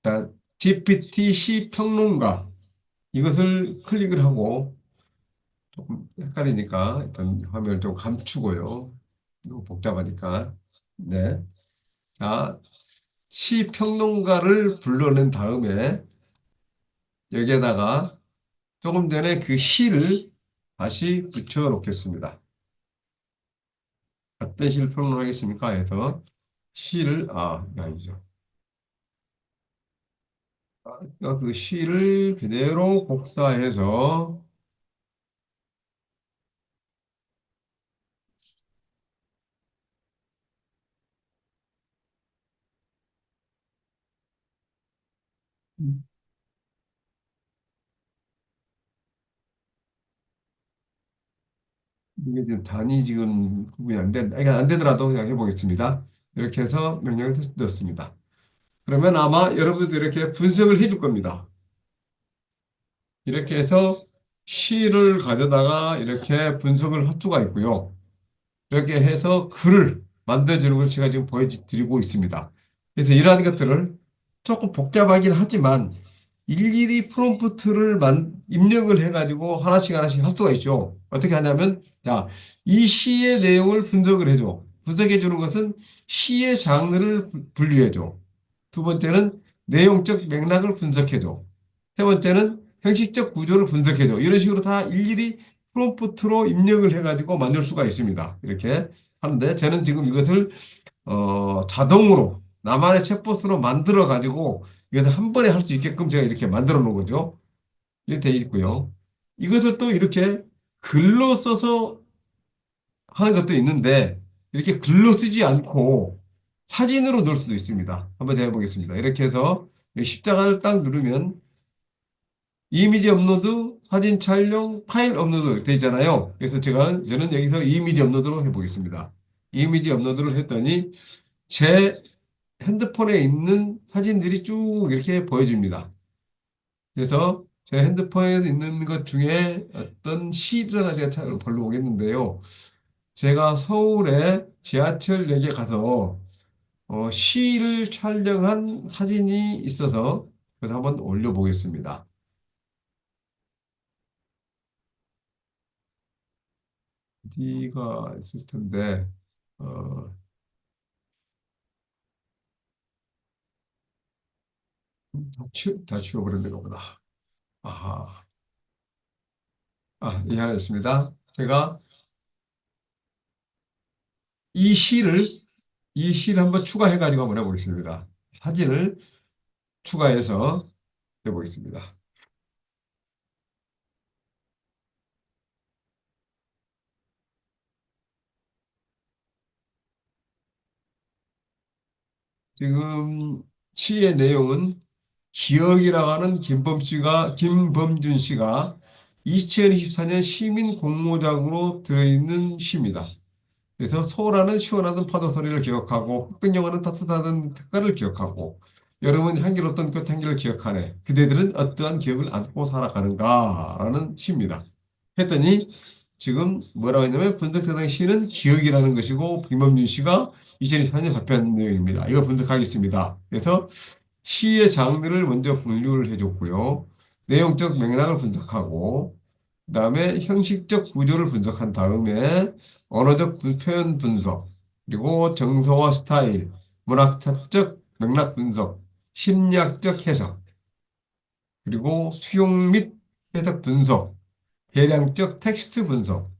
자, GPT-C 평론가 이것을 클릭을 하고 조금 헷갈리니까 일단 화면을 좀 감추고요. 너무 복잡하니까. 네. 자, 시 평론가를 불러낸 다음에 여기에다가 조금 전에 그 시를 다시 붙여 놓겠습니다. 어떤 시를 평론하겠습니까? 해서 시를, 아니죠. 그 시를 그대로 복사해서 이게 지금 단위 지금 구분이 안 된, 이게 안 되더라도 그냥 해보겠습니다. 이렇게 해서 명령을 넣습니다. 그러면 아마 여러분들 이렇게 분석을 해줄 겁니다. 이렇게 해서 시를 가져다가 이렇게 분석을 할 수가 있고요. 이렇게 해서 글을 만들어주는 걸 제가 지금 보여드리고 있습니다. 그래서 이러한 것들을 조금 복잡하긴 하지만 일일이 프롬프트를 입력을 해가지고 하나씩 하나씩 할 수가 있죠. 어떻게 하냐면, 자, 이 시의 내용을 분석을 해줘. 분석해 주는 것은 시의 장르를 분류해줘. 두 번째는 내용적 맥락을 분석해줘. 세 번째는 형식적 구조를 분석해줘. 이런 식으로 다 일일이 프롬프트로 입력을 해가지고 만들 수가 있습니다. 이렇게 하는데 저는 지금 이것을 자동으로 나만의 챗봇으로 만들어 가지고 이것을 한 번에 할 수 있게끔 제가 이렇게 만들어 놓은 거죠. 이렇게 돼 있고요. 이것을 또 이렇게 글로 써서 하는 것도 있는데 이렇게 글로 쓰지 않고 사진으로 넣을 수도 있습니다. 한번 해보겠습니다. 이렇게 해서 십자가를 딱 누르면 이미지 업로드, 사진 촬영, 파일 업로드 되잖아요. 그래서 저는 여기서 이미지 업로드로 해보겠습니다. 이미지 업로드를 했더니 제 핸드폰에 있는 사진들이 쭉 이렇게 보여집니다. 그래서 제 핸드폰에 있는 것 중에 어떤 시를 하나 제가 보러 오겠는데요. 제가 서울에 지하철역에 가서 시를 촬영한 사진이 있어서 그래서 한번 올려보겠습니다. 어디가 있을 텐데 어, 다 치워버렸는가 보다. 아하. 이 하나 있습니다. 제가 이 시를 이 시를 한번 추가해가지고 한번 해보겠습니다. 사진을 추가해서 해보겠습니다. 지금 시의 내용은 기억이라고 하는 김범준 씨가 2024년 시민 공모작으로 들어있는 시입니다. 그래서 소라는 시원하던 파도 소리를 기억하고 흑백영화는 따뜻하던 색깔을 기억하고 여름은 향기롭던 꽃향기를 기억하네. 그대들은 어떠한 기억을 안고 살아가는가라는 시입니다. 했더니 지금 뭐라고 했냐면 분석 대상 시는 기억이라는 것이고 김범준 씨가 2024년 발표한 내용입니다. 이걸 분석하겠습니다. 그래서 시의 장르를 먼저 분류를 해줬고요. 내용적 맥락을 분석하고 그다음에 형식적 구조를 분석한 다음에 언어적 표현 분석, 그리고 정서와 스타일, 문학사적 맥락 분석, 심리학적 해석, 그리고 수용 및 해석 분석, 계량적 텍스트 분석,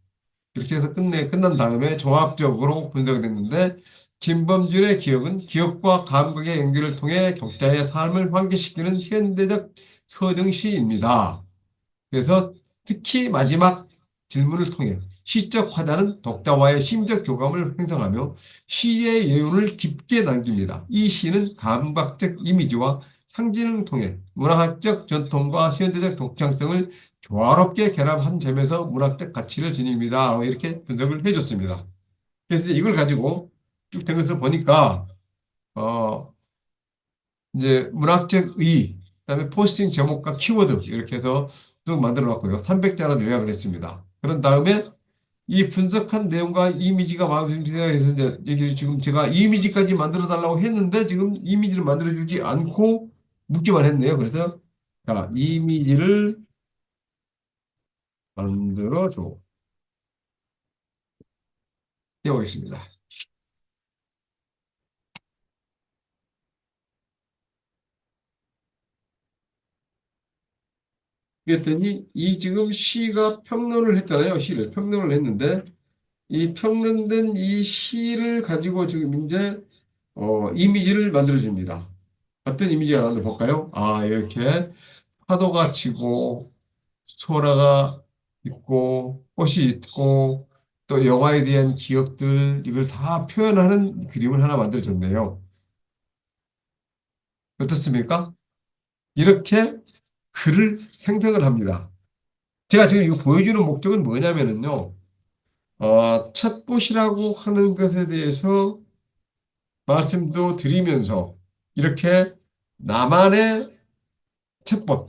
이렇게 해서 끝난 다음에 종합적으로 분석을 했는데 김범준의 기억은 기억과 감각의 연결을 통해 독자의 삶을 환기시키는 현대적 서정시입니다. 그래서 특히 마지막 질문을 통해 시적 화자는 독자와의 심적 교감을 형성하며 시의 예운을 깊게 남깁니다. 이 시는 감각적 이미지와 상징을 통해 문화학적 전통과 현대적 독창성을 조화롭게 결합한 점에서 문학적 가치를 지닙니다. 이렇게 분석을 해줬습니다. 그래서 이걸 가지고 쭉 된 것을 보니까 어, 이제 문학적 의, 그다음에 포스팅 제목과 키워드 이렇게 해서 쭉 만들어 놨고요. 300자로 요약을 했습니다. 그런 다음에 이 분석한 내용과 이미지가 마음에 드세요 해서 이제 여기 지금 제가 이미지까지 만들어 달라고 했는데 지금 이미지를 만들어 주지 않고 묻기만 했네요. 그래서 자, 이미지를 만들어 줘. 해보겠습니다. 그랬더니 이 지금 시가 평론을 했잖아요. 시를 평론을 했는데 이 평론된 이 시를 가지고 지금 이제 이미지를 만들어 줍니다. 어떤 이미지가 나오는지 볼까요? 아, 이렇게 파도가 치고 소라가 있고 꽃이 있고 또 영화에 대한 기억들 이걸 다 표현하는 그림을 하나 만들어 줬네요. 어떻습니까? 이렇게 글을 생성을 합니다. 제가 지금 이거 보여주는 목적은 뭐냐면은요. 챗봇이라고 하는 것에 대해서 말씀도 드리면서 이렇게 나만의 챗봇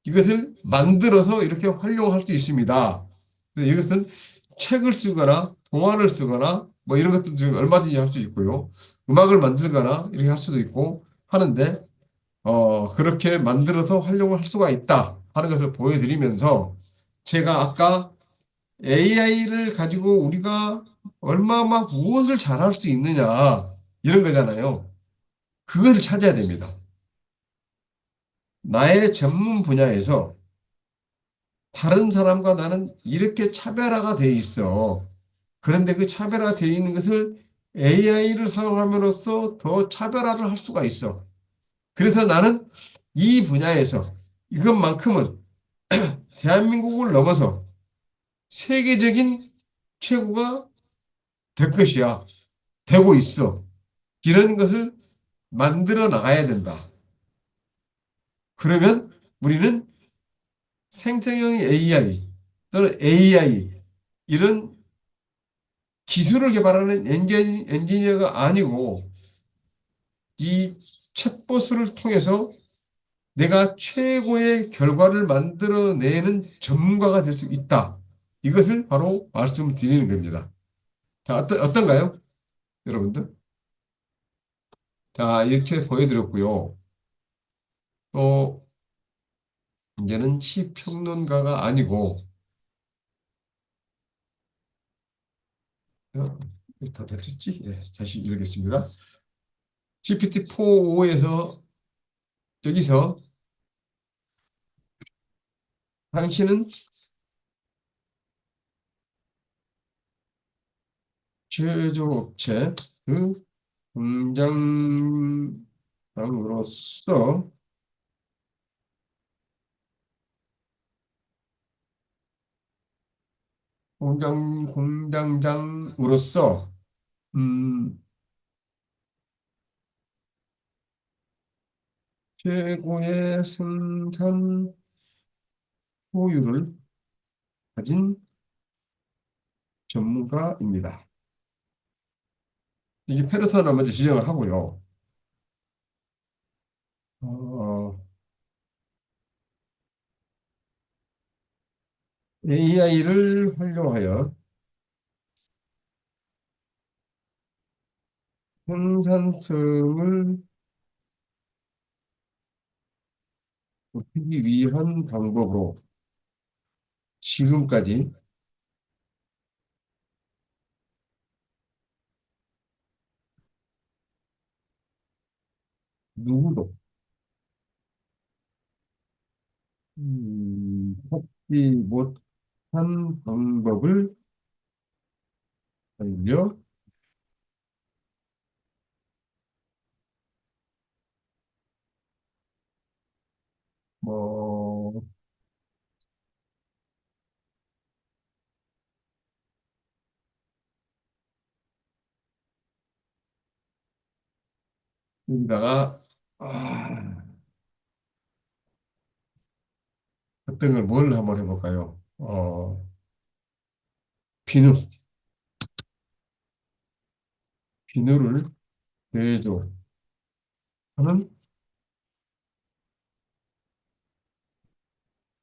이것을 만들어서 이렇게 활용할 수 있습니다. 그래서 이것은 책을 쓰거나 동화를 쓰거나 뭐 이런 것도 지금 얼마든지 할 수 있고요. 음악을 만들거나 이렇게 할 수도 있고 하는데 그렇게 만들어서 활용을 할 수가 있다 하는 것을 보여드리면서 제가 아까 AI를 가지고 우리가 얼마나 무엇을 잘할 수 있느냐 이런 거잖아요. 그것을 찾아야 됩니다. 나의 전문 분야에서 다른 사람과 나는 이렇게 차별화가 돼 있어. 그런데 그 차별화 돼 있는 것을 AI를 사용함으로써 더 차별화를 할 수가 있어. 그래서 나는 이 분야에서 이것만큼은 대한민국을 넘어서 세계적인 최고가 될 것이야. 되고 있어. 이런 것을 만들어 나가야 된다. 그러면 우리는 생성형 AI 또는 AI 이런 기술을 개발하는 엔지니어가 아니고 이 챗봇을 통해서 내가 최고의 결과를 만들어내는 전문가가 될 수 있다. 이것을 바로 말씀드리는 겁니다. 자, 어떤가요? 여러분들? 자, 이렇게 보여드렸고요. 또 이제는 시평론가가 아니고 다 됐지? 예, 다시 읽겠습니다. GPT-4.5에서 여기서 당신은 제조업체 그 공장장으로서 공장장으로서 음, 최고의 생산 효율을 가진 전문가입니다. 이게 페르소나 먼저 지정을 하고요. AI를 활용하여 생산성을 높이기 위한 방법으로 지금까지 누구도 찾지 못한 방법을 알려 뭐 여기다가 어떤 걸 뭘 한번 해볼까요? 비누, 비누를 제조하는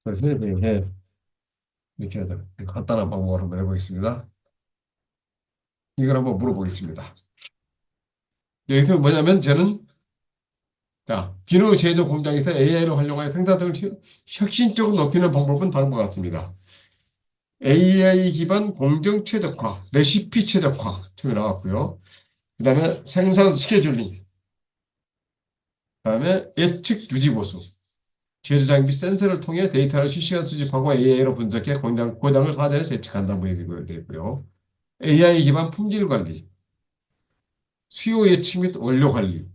것에 대해 이렇게 하자. 간단한 방법을 한번 해보겠습니다. 이걸 한번 물어보겠습니다. 여기서 뭐냐면 저는 자, 비누 제조 공장에서 AI를 활용하여 생산성을 혁신적으로 높이는 방법은 다음과 같습니다. AI 기반 공정 최적화, 레시피 최적화 처음에 나왔고요. 그 다음에 생산 스케줄링, 그 다음에 예측 유지 보수, 제조 장비 센서를 통해 데이터를 실시간 수집하고 AI로 분석해 고장을 사전에 예측한다. 뭐 이렇게 되어 있고요. AI 기반 품질 관리, 수요 예측 및 원료 관리,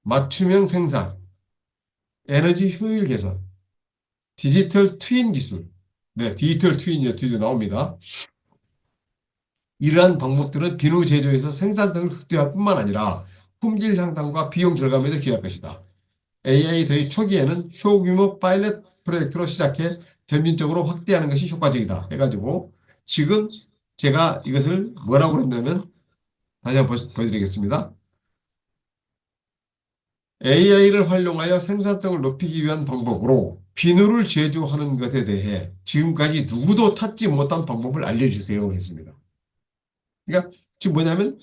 맞춤형 생산, 에너지 효율 개선, 디지털 트윈 기술. 네, 디지털 트윈이요. 드디어 나옵니다. 이러한 방법들은 비누 제조에서 생산 등을 극대화할 뿐만 아니라 품질 향상과 비용 절감에도 기여할 것이다. AI 도입 초기에는 소규모 파일럿 프로젝트로 시작해 점진적으로 확대하는 것이 효과적이다. 해가지고 지금 제가 이것을 뭐라고 했냐면 다시 한번 보여드리겠습니다. AI를 활용하여 생산성을 높이기 위한 방법으로 비누를 제조하는 것에 대해 지금까지 누구도 찾지 못한 방법을 알려주세요 했습니다. 그러니까 지금 뭐냐면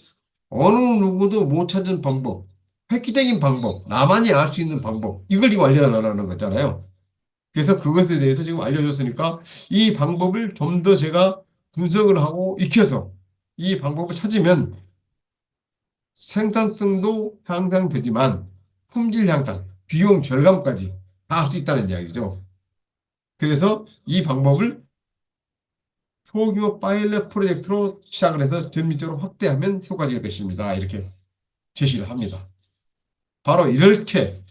어느 누구도 못 찾은 방법, 획기적인 방법, 나만이 알 수 있는 방법, 이걸 지금 알려달라는 거잖아요. 그래서 그것에 대해서 지금 알려줬으니까 이 방법을 좀 더 제가 분석을 하고 익혀서 이 방법을 찾으면 생산성도 향상되지만 품질 향상, 비용 절감까지 다 할 수 있다는 이야기죠. 그래서 이 방법을 소규모 파일럿 프로젝트로 시작을 해서 전민적으로 확대하면 효과적일 것입니다. 이렇게 제시를 합니다. 바로 이렇게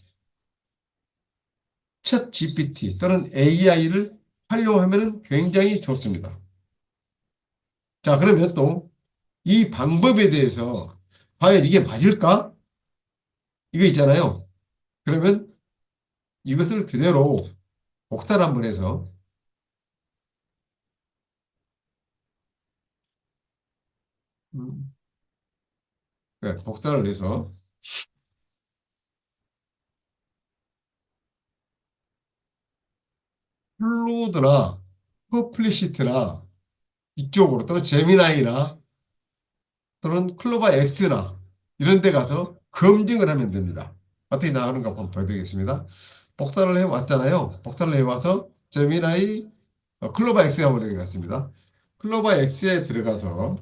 챗 GPT 또는 AI를 활용하면 굉장히 좋습니다. 자, 그러면 또 이 방법에 대해서 과연 이게 맞을까? 이거 있잖아요. 그러면 이것을 그대로 복사를 한번 해서 네, 복사를 해서 클로드나 퍼플리시트나 이쪽으로 또는 제미나이나 또는 클로바 X나 이런 데 가서 검증을 하면 됩니다. 어떻게 나가는가 한번 보여드리겠습니다. 복사를 해왔잖아요. 복사를 해와서 제미나이 클로바 X에 한번 들어갔습니다. 클로바 X에 들어가서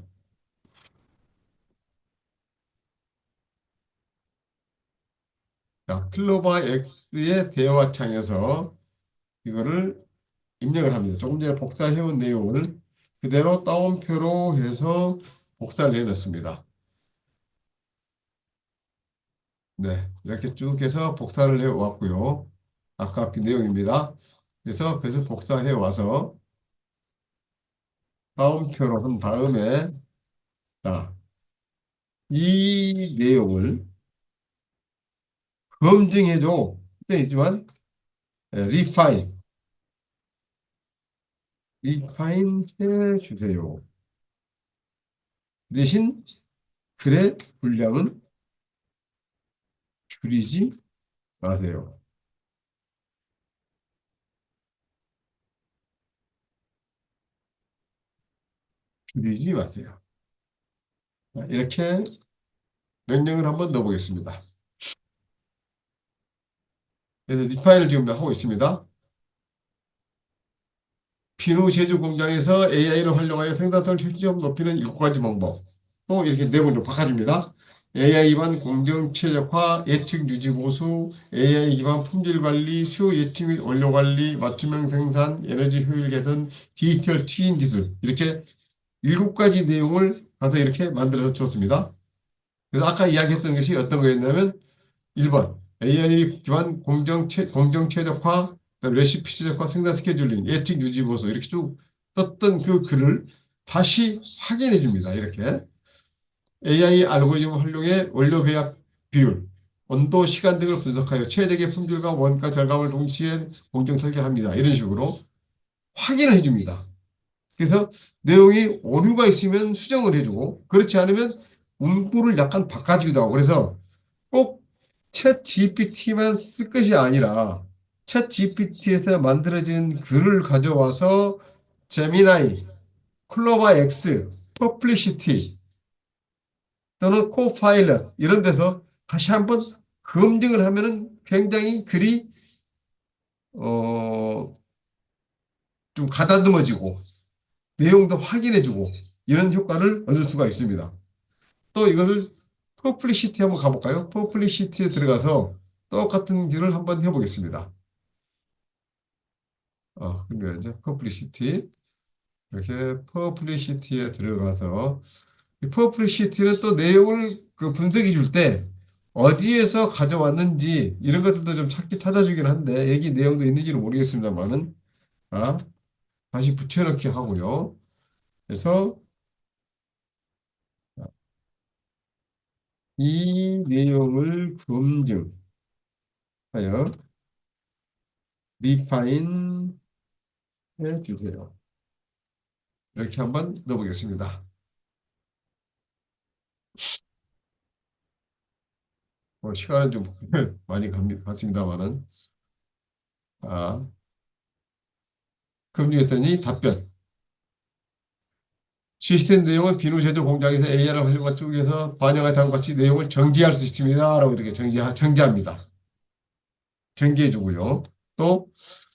자, 클로바 X의 대화창에서 이거를 입력을 합니다. 조금 전에 복사해온 내용을 그대로 따옴표로 해서 복사를 해놨습니다. 네, 이렇게 쭉 해서 복사를 해왔고요. 아까 그 내용입니다. 그래서 그것을 복사해 와서 따옴표로 한 다음에 자, 이 내용을 검증해줘. 있지만 리파인 해 주세요. 대신 글의 분량은 줄이지 마세요. 줄이지 마세요. 이렇게 명령을 한번 넣어보겠습니다. 그래서 리파일을 지금 하고 있습니다. 비누 제조 공장에서 AI를 활용하여 생산성을 실질적으로 높이는 7가지 방법. 또 이렇게 내용을 좀 바꿔줍니다. AI 기반 공정 최적화, 예측 유지 보수, AI 기반 품질 관리, 수요 예측 및 원료 관리, 맞춤형 생산, 에너지 효율 개선, 디지털 트윈 기술. 이렇게 7가지 내용을 가서 이렇게 만들어서 줬습니다. 그래서 아까 이야기했던 것이 어떤 거였냐면 1번 AI 기반 공정 최적화, 레시피 최적화, 생산 스케줄링, 예측 유지 보수 이렇게 쭉 썼던 그 글을 다시 확인해 줍니다. 이렇게 AI 알고리즘 활용해 원료 배합 비율, 온도, 시간 등을 분석하여 최적의 품질과 원가 절감을 동시에 공정 설계합니다. 이런 식으로 확인을 해줍니다. 그래서 내용이 오류가 있으면 수정을 해주고 그렇지 않으면 문구를 약간 바꿔주기도 하고 그래서 꼭 챗 GPT만 쓸 것이 아니라 챗 GPT에서 만들어진 글을 가져와서 제미나이, 클로바 X, 퍼플리시티 또는 코파일럿 이런 데서 다시 한번 검증을 하면은 굉장히 글이 좀 가다듬어지고 내용도 확인해주고 이런 효과를 얻을 수가 있습니다. 또 이것을 퍼플리시티 한번 가볼까요? 퍼플리시티에 들어가서 똑같은 길을 한번 해보겠습니다. 그러죠. 퍼블리시티. 이렇게 퍼블리시티에 들어가서 이 퍼블리시티는 또 내용을 그 분석해 줄 때 어디에서 가져왔는지 이런 것들도 좀 찾아주긴 한데 여기 내용도 있는지는 모르겠습니다만은 아, 다시 붙여넣기 하고요. 그래서 이 내용을 검증하여 refine 해 주세요. 이렇게 한번 넣어보겠습니다. 시간은 좀 많이 갔습니다만은 아, 검증했더니 답변. 실시된 내용은 비누 제조 공장에서 AI를 활용한 쪽에서 반영한 다음과 같이 내용을 정지할 수 있습니다. 라고 이렇게 정지합니다. 정지해 주고요. 또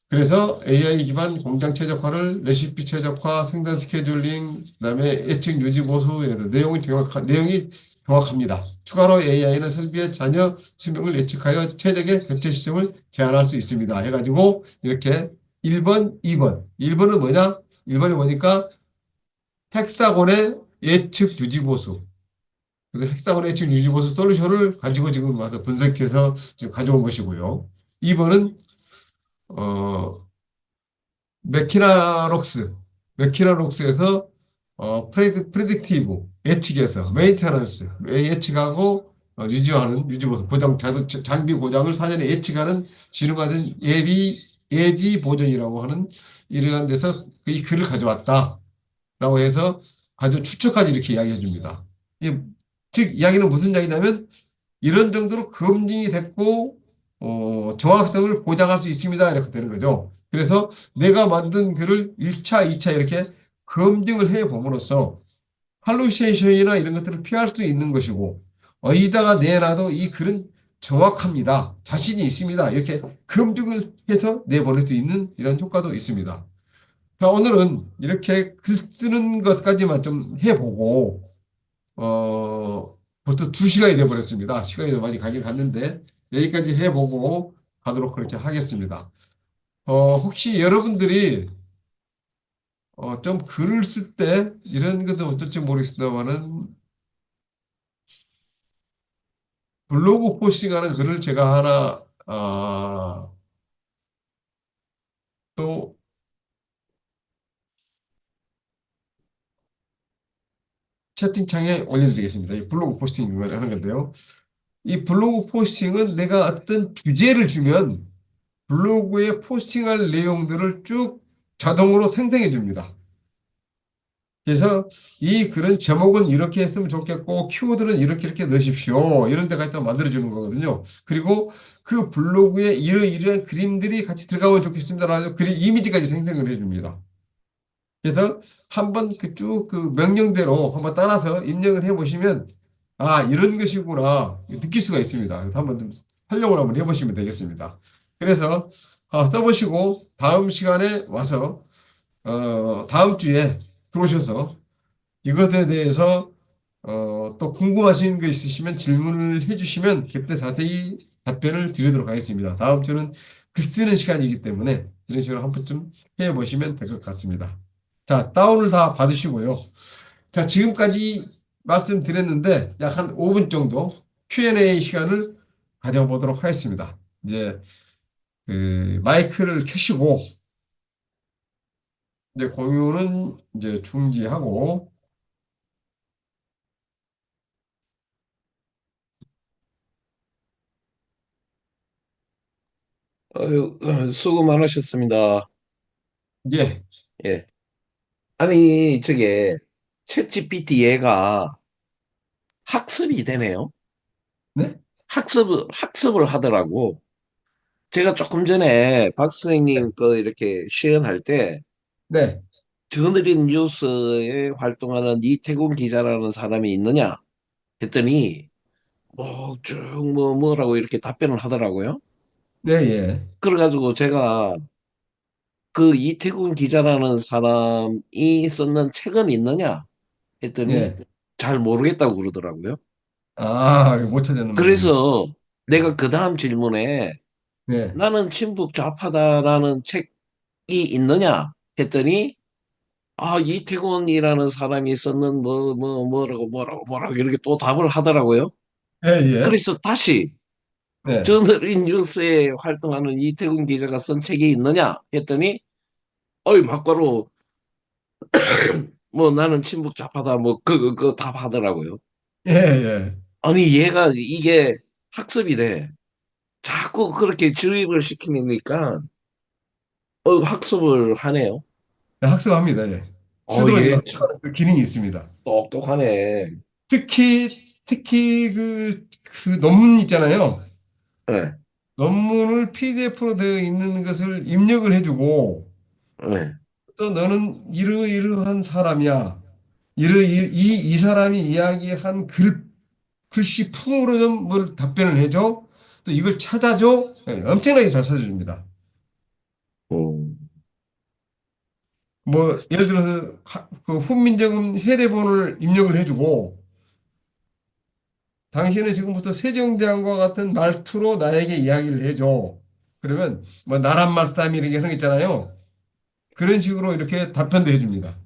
그래서 AI 기반 공장 최적화를 레시피 최적화, 생산 스케줄링, 그다음에 예측 유지 보수에서 내용이 정확합니다. 추가로 AI는 설비의 잔여 수명을 예측하여 최적의 교체 시점을 제한할 수 있습니다. 해가지고 이렇게 1번, 2번. 1번은 뭐냐? 1번이 뭐니까 헥사곤의 예측 유지 보수. 그래서 헥사곤의 예측 유지 보수 솔루션을 가지고 지금 와서 분석해서 지금 가져온 것이고요. 2번은 메키나록스, 메키나록스에서 프레딕티브 예측에서 메인테넌스 예측하고 유지하는 유지보수 고장 장비 고장을 사전에 예측하는 지능화된 예지 보전이라고 하는 이러한 데서 이 글을 가져왔다라고 해서 가져 추측까지 이렇게 이야기해 줍니다. 즉 이야기는 무슨 이야기냐면 이런 정도로 검증이 됐고 정확성을 보장할 수 있습니다. 이렇게 되는 거죠. 그래서 내가 만든 글을 1차, 2차 이렇게 검증을 해 봄으로써 할루시네이션이나 이런 것들을 피할 수 있는 것이고 어디다가 내놔도 이 글은 정확합니다. 자신이 있습니다. 이렇게 검증을 해서 내보낼 수 있는 이런 효과도 있습니다. 자, 오늘은 이렇게 글 쓰는 것까지만 좀 해보고 벌써 2시간이 돼버렸습니다. 시간이 많이 가긴 갔는데 여기까지 해보고 가도록 그렇게 하겠습니다. 혹시 여러분들이 좀 글을 쓸 때 이런 것도 어떨지 모르겠습니다만은 블로그 포스팅하는 글을 제가 하나 또 채팅창에 올려드리겠습니다. 이 블로그 포스팅을 하는 건데요. 이 블로그 포스팅은 내가 어떤 주제를 주면 블로그에 포스팅할 내용들을 쭉 자동으로 생성해 줍니다. 그래서 이 글은 제목은 이렇게 했으면 좋겠고 키워드는 이렇게 넣으십시오. 이런 데가 있다 만들어주는 거거든요. 그리고 그 블로그에 이러이러한 그림들이 같이 들어가면 좋겠습니다. 라고 이미지까지 생성을 해줍니다. 그래서 한번 쭉 그 명령대로 한번 따라서 입력을 해보시면 이런 것이구나 느낄 수가 있습니다. 그래서 한번 좀 활용을 한번 해보시면 되겠습니다. 그래서 써보시고 다음 시간에 와서 다음 주에 들어오셔서 이것에 대해서 또 궁금하신 거 있으시면 질문을 해주시면 그때 자세히 답변을 드리도록 하겠습니다. 다음 주는 글 쓰는 시간이기 때문에 이런 식으로 한 번쯤 해보시면 될 것 같습니다. 자, 다운을 다 받으시고요. 자, 지금까지 말씀드렸는데 약 한 5분 정도 Q&A 시간을 가져보도록 하겠습니다. 이제 그 마이크를 켜시고 이제 공유는 이제 중지하고 수고 많으셨습니다. 예, 예. 아니, 저게, 챗GPT 얘가 학습이 되네요. 네, 학습을 하더라고. 제가 조금 전에 박 선생님 거 이렇게 시연할 때, 네, 저늘린 뉴스에 활동하는 이태곤 기자라는 사람이 있느냐? 했더니, 뭐라고 이렇게 답변을 하더라고요. 네, 예, 그래가지고 제가 그 이태곤 기자라는 사람이 썼는 책은 있느냐? 했더니 예. 잘 모르겠다고 그러더라고요. 못 찾았는 모양이네. 그래서 내가 그 다음 질문에 네, 나는 친북 좌파다라는 책에 있느냐 했더니 이태곤이라는 사람이 썼는 뭐라고 이렇게 또 답을 하더라고요. 예, 예. 그래서 다시 네. 저널인 뉴스에 활동하는 이태곤 기자가 쓴 책이 있느냐 했더니 어이 막바로 뭐 나는 친북 좌파다 뭐 그 답하더라고요. 예, 예. 아니 얘가 이게 학습이 돼. 자꾸 그렇게 주입을 시키니까 학습을 하네요. 네, 학습합니다. 예. 스스로 제가 얘 참 학습하는 그 기능이 있습니다. 똑똑하네. 특히 그 논문 있잖아요. 네, 논문을 PDF로 되어 있는 것을 입력을 해주고 네. 또 너는 이러이러한 사람이야. 이 사람이 이야기한 글씨 풍으로 좀 뭘 답변을 해줘. 또 이걸 찾아줘. 예, 엄청나게 잘 찾아줍니다. 음, 뭐 예를 들어서 그 훈민정음 해례본을 입력을 해주고 당신은 지금부터 세종대왕과 같은 말투로 나에게 이야기를 해줘. 그러면 뭐 나란 말담이 이렇게 하는 거 있잖아요. 그런 식으로 이렇게 답변도 해줍니다.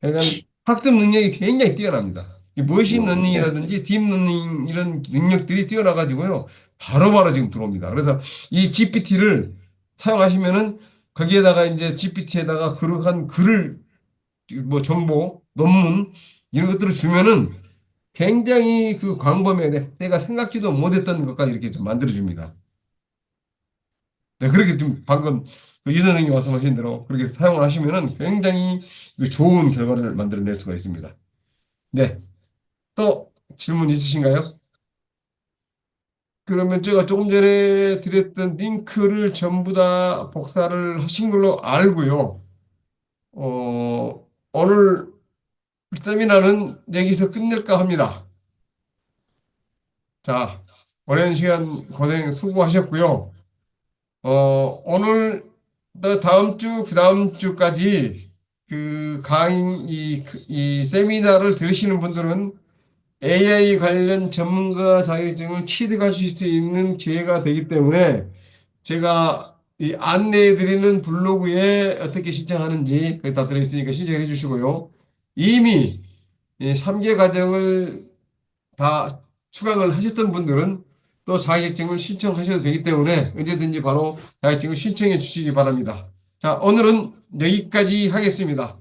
그러니까 학습 능력이 굉장히 뛰어납니다. 이 머신 네. 러닝이라든지 딥러닝 이런 능력들이 뛰어나가지고요. 바로바로 지금 들어옵니다. 그래서 이 GPT를 사용하시면은 거기에다가 이제 GPT에다가 그러한 글을 뭐 정보, 논문 이런 것들을 주면은 굉장히 그 광범위에 내가 생각지도 못했던 것까지 이렇게 좀 만들어줍니다. 네, 그렇게 좀 방금 그 이선생님 말씀하신 대로 그렇게 사용을 하시면은 굉장히 그 좋은 결과를 만들어낼 수가 있습니다. 네, 또 질문 있으신가요? 그러면 제가 조금 전에 드렸던 링크를 전부 다 복사를 하신 걸로 알고요. 오늘 세미나는 여기서 끝낼까 합니다. 자, 오랜 시간 고생 수고하셨고요. 오늘 또 다음 주, 그 다음 주까지 그 이 세미나를 들으시는 분들은 AI 관련 전문가 자격증을 취득하실 수 있는 기회가 되기 때문에 제가 이 안내해 드리는 블로그에 어떻게 신청하는지 거기 다 들어있으니까 신청해 주시고요. 이미 이 3개 과정을 다 수강을 하셨던 분들은 또 자격증을 신청하셔도 되기 때문에 언제든지 바로 자격증을 신청해 주시기 바랍니다. 자, 오늘은 여기까지 하겠습니다.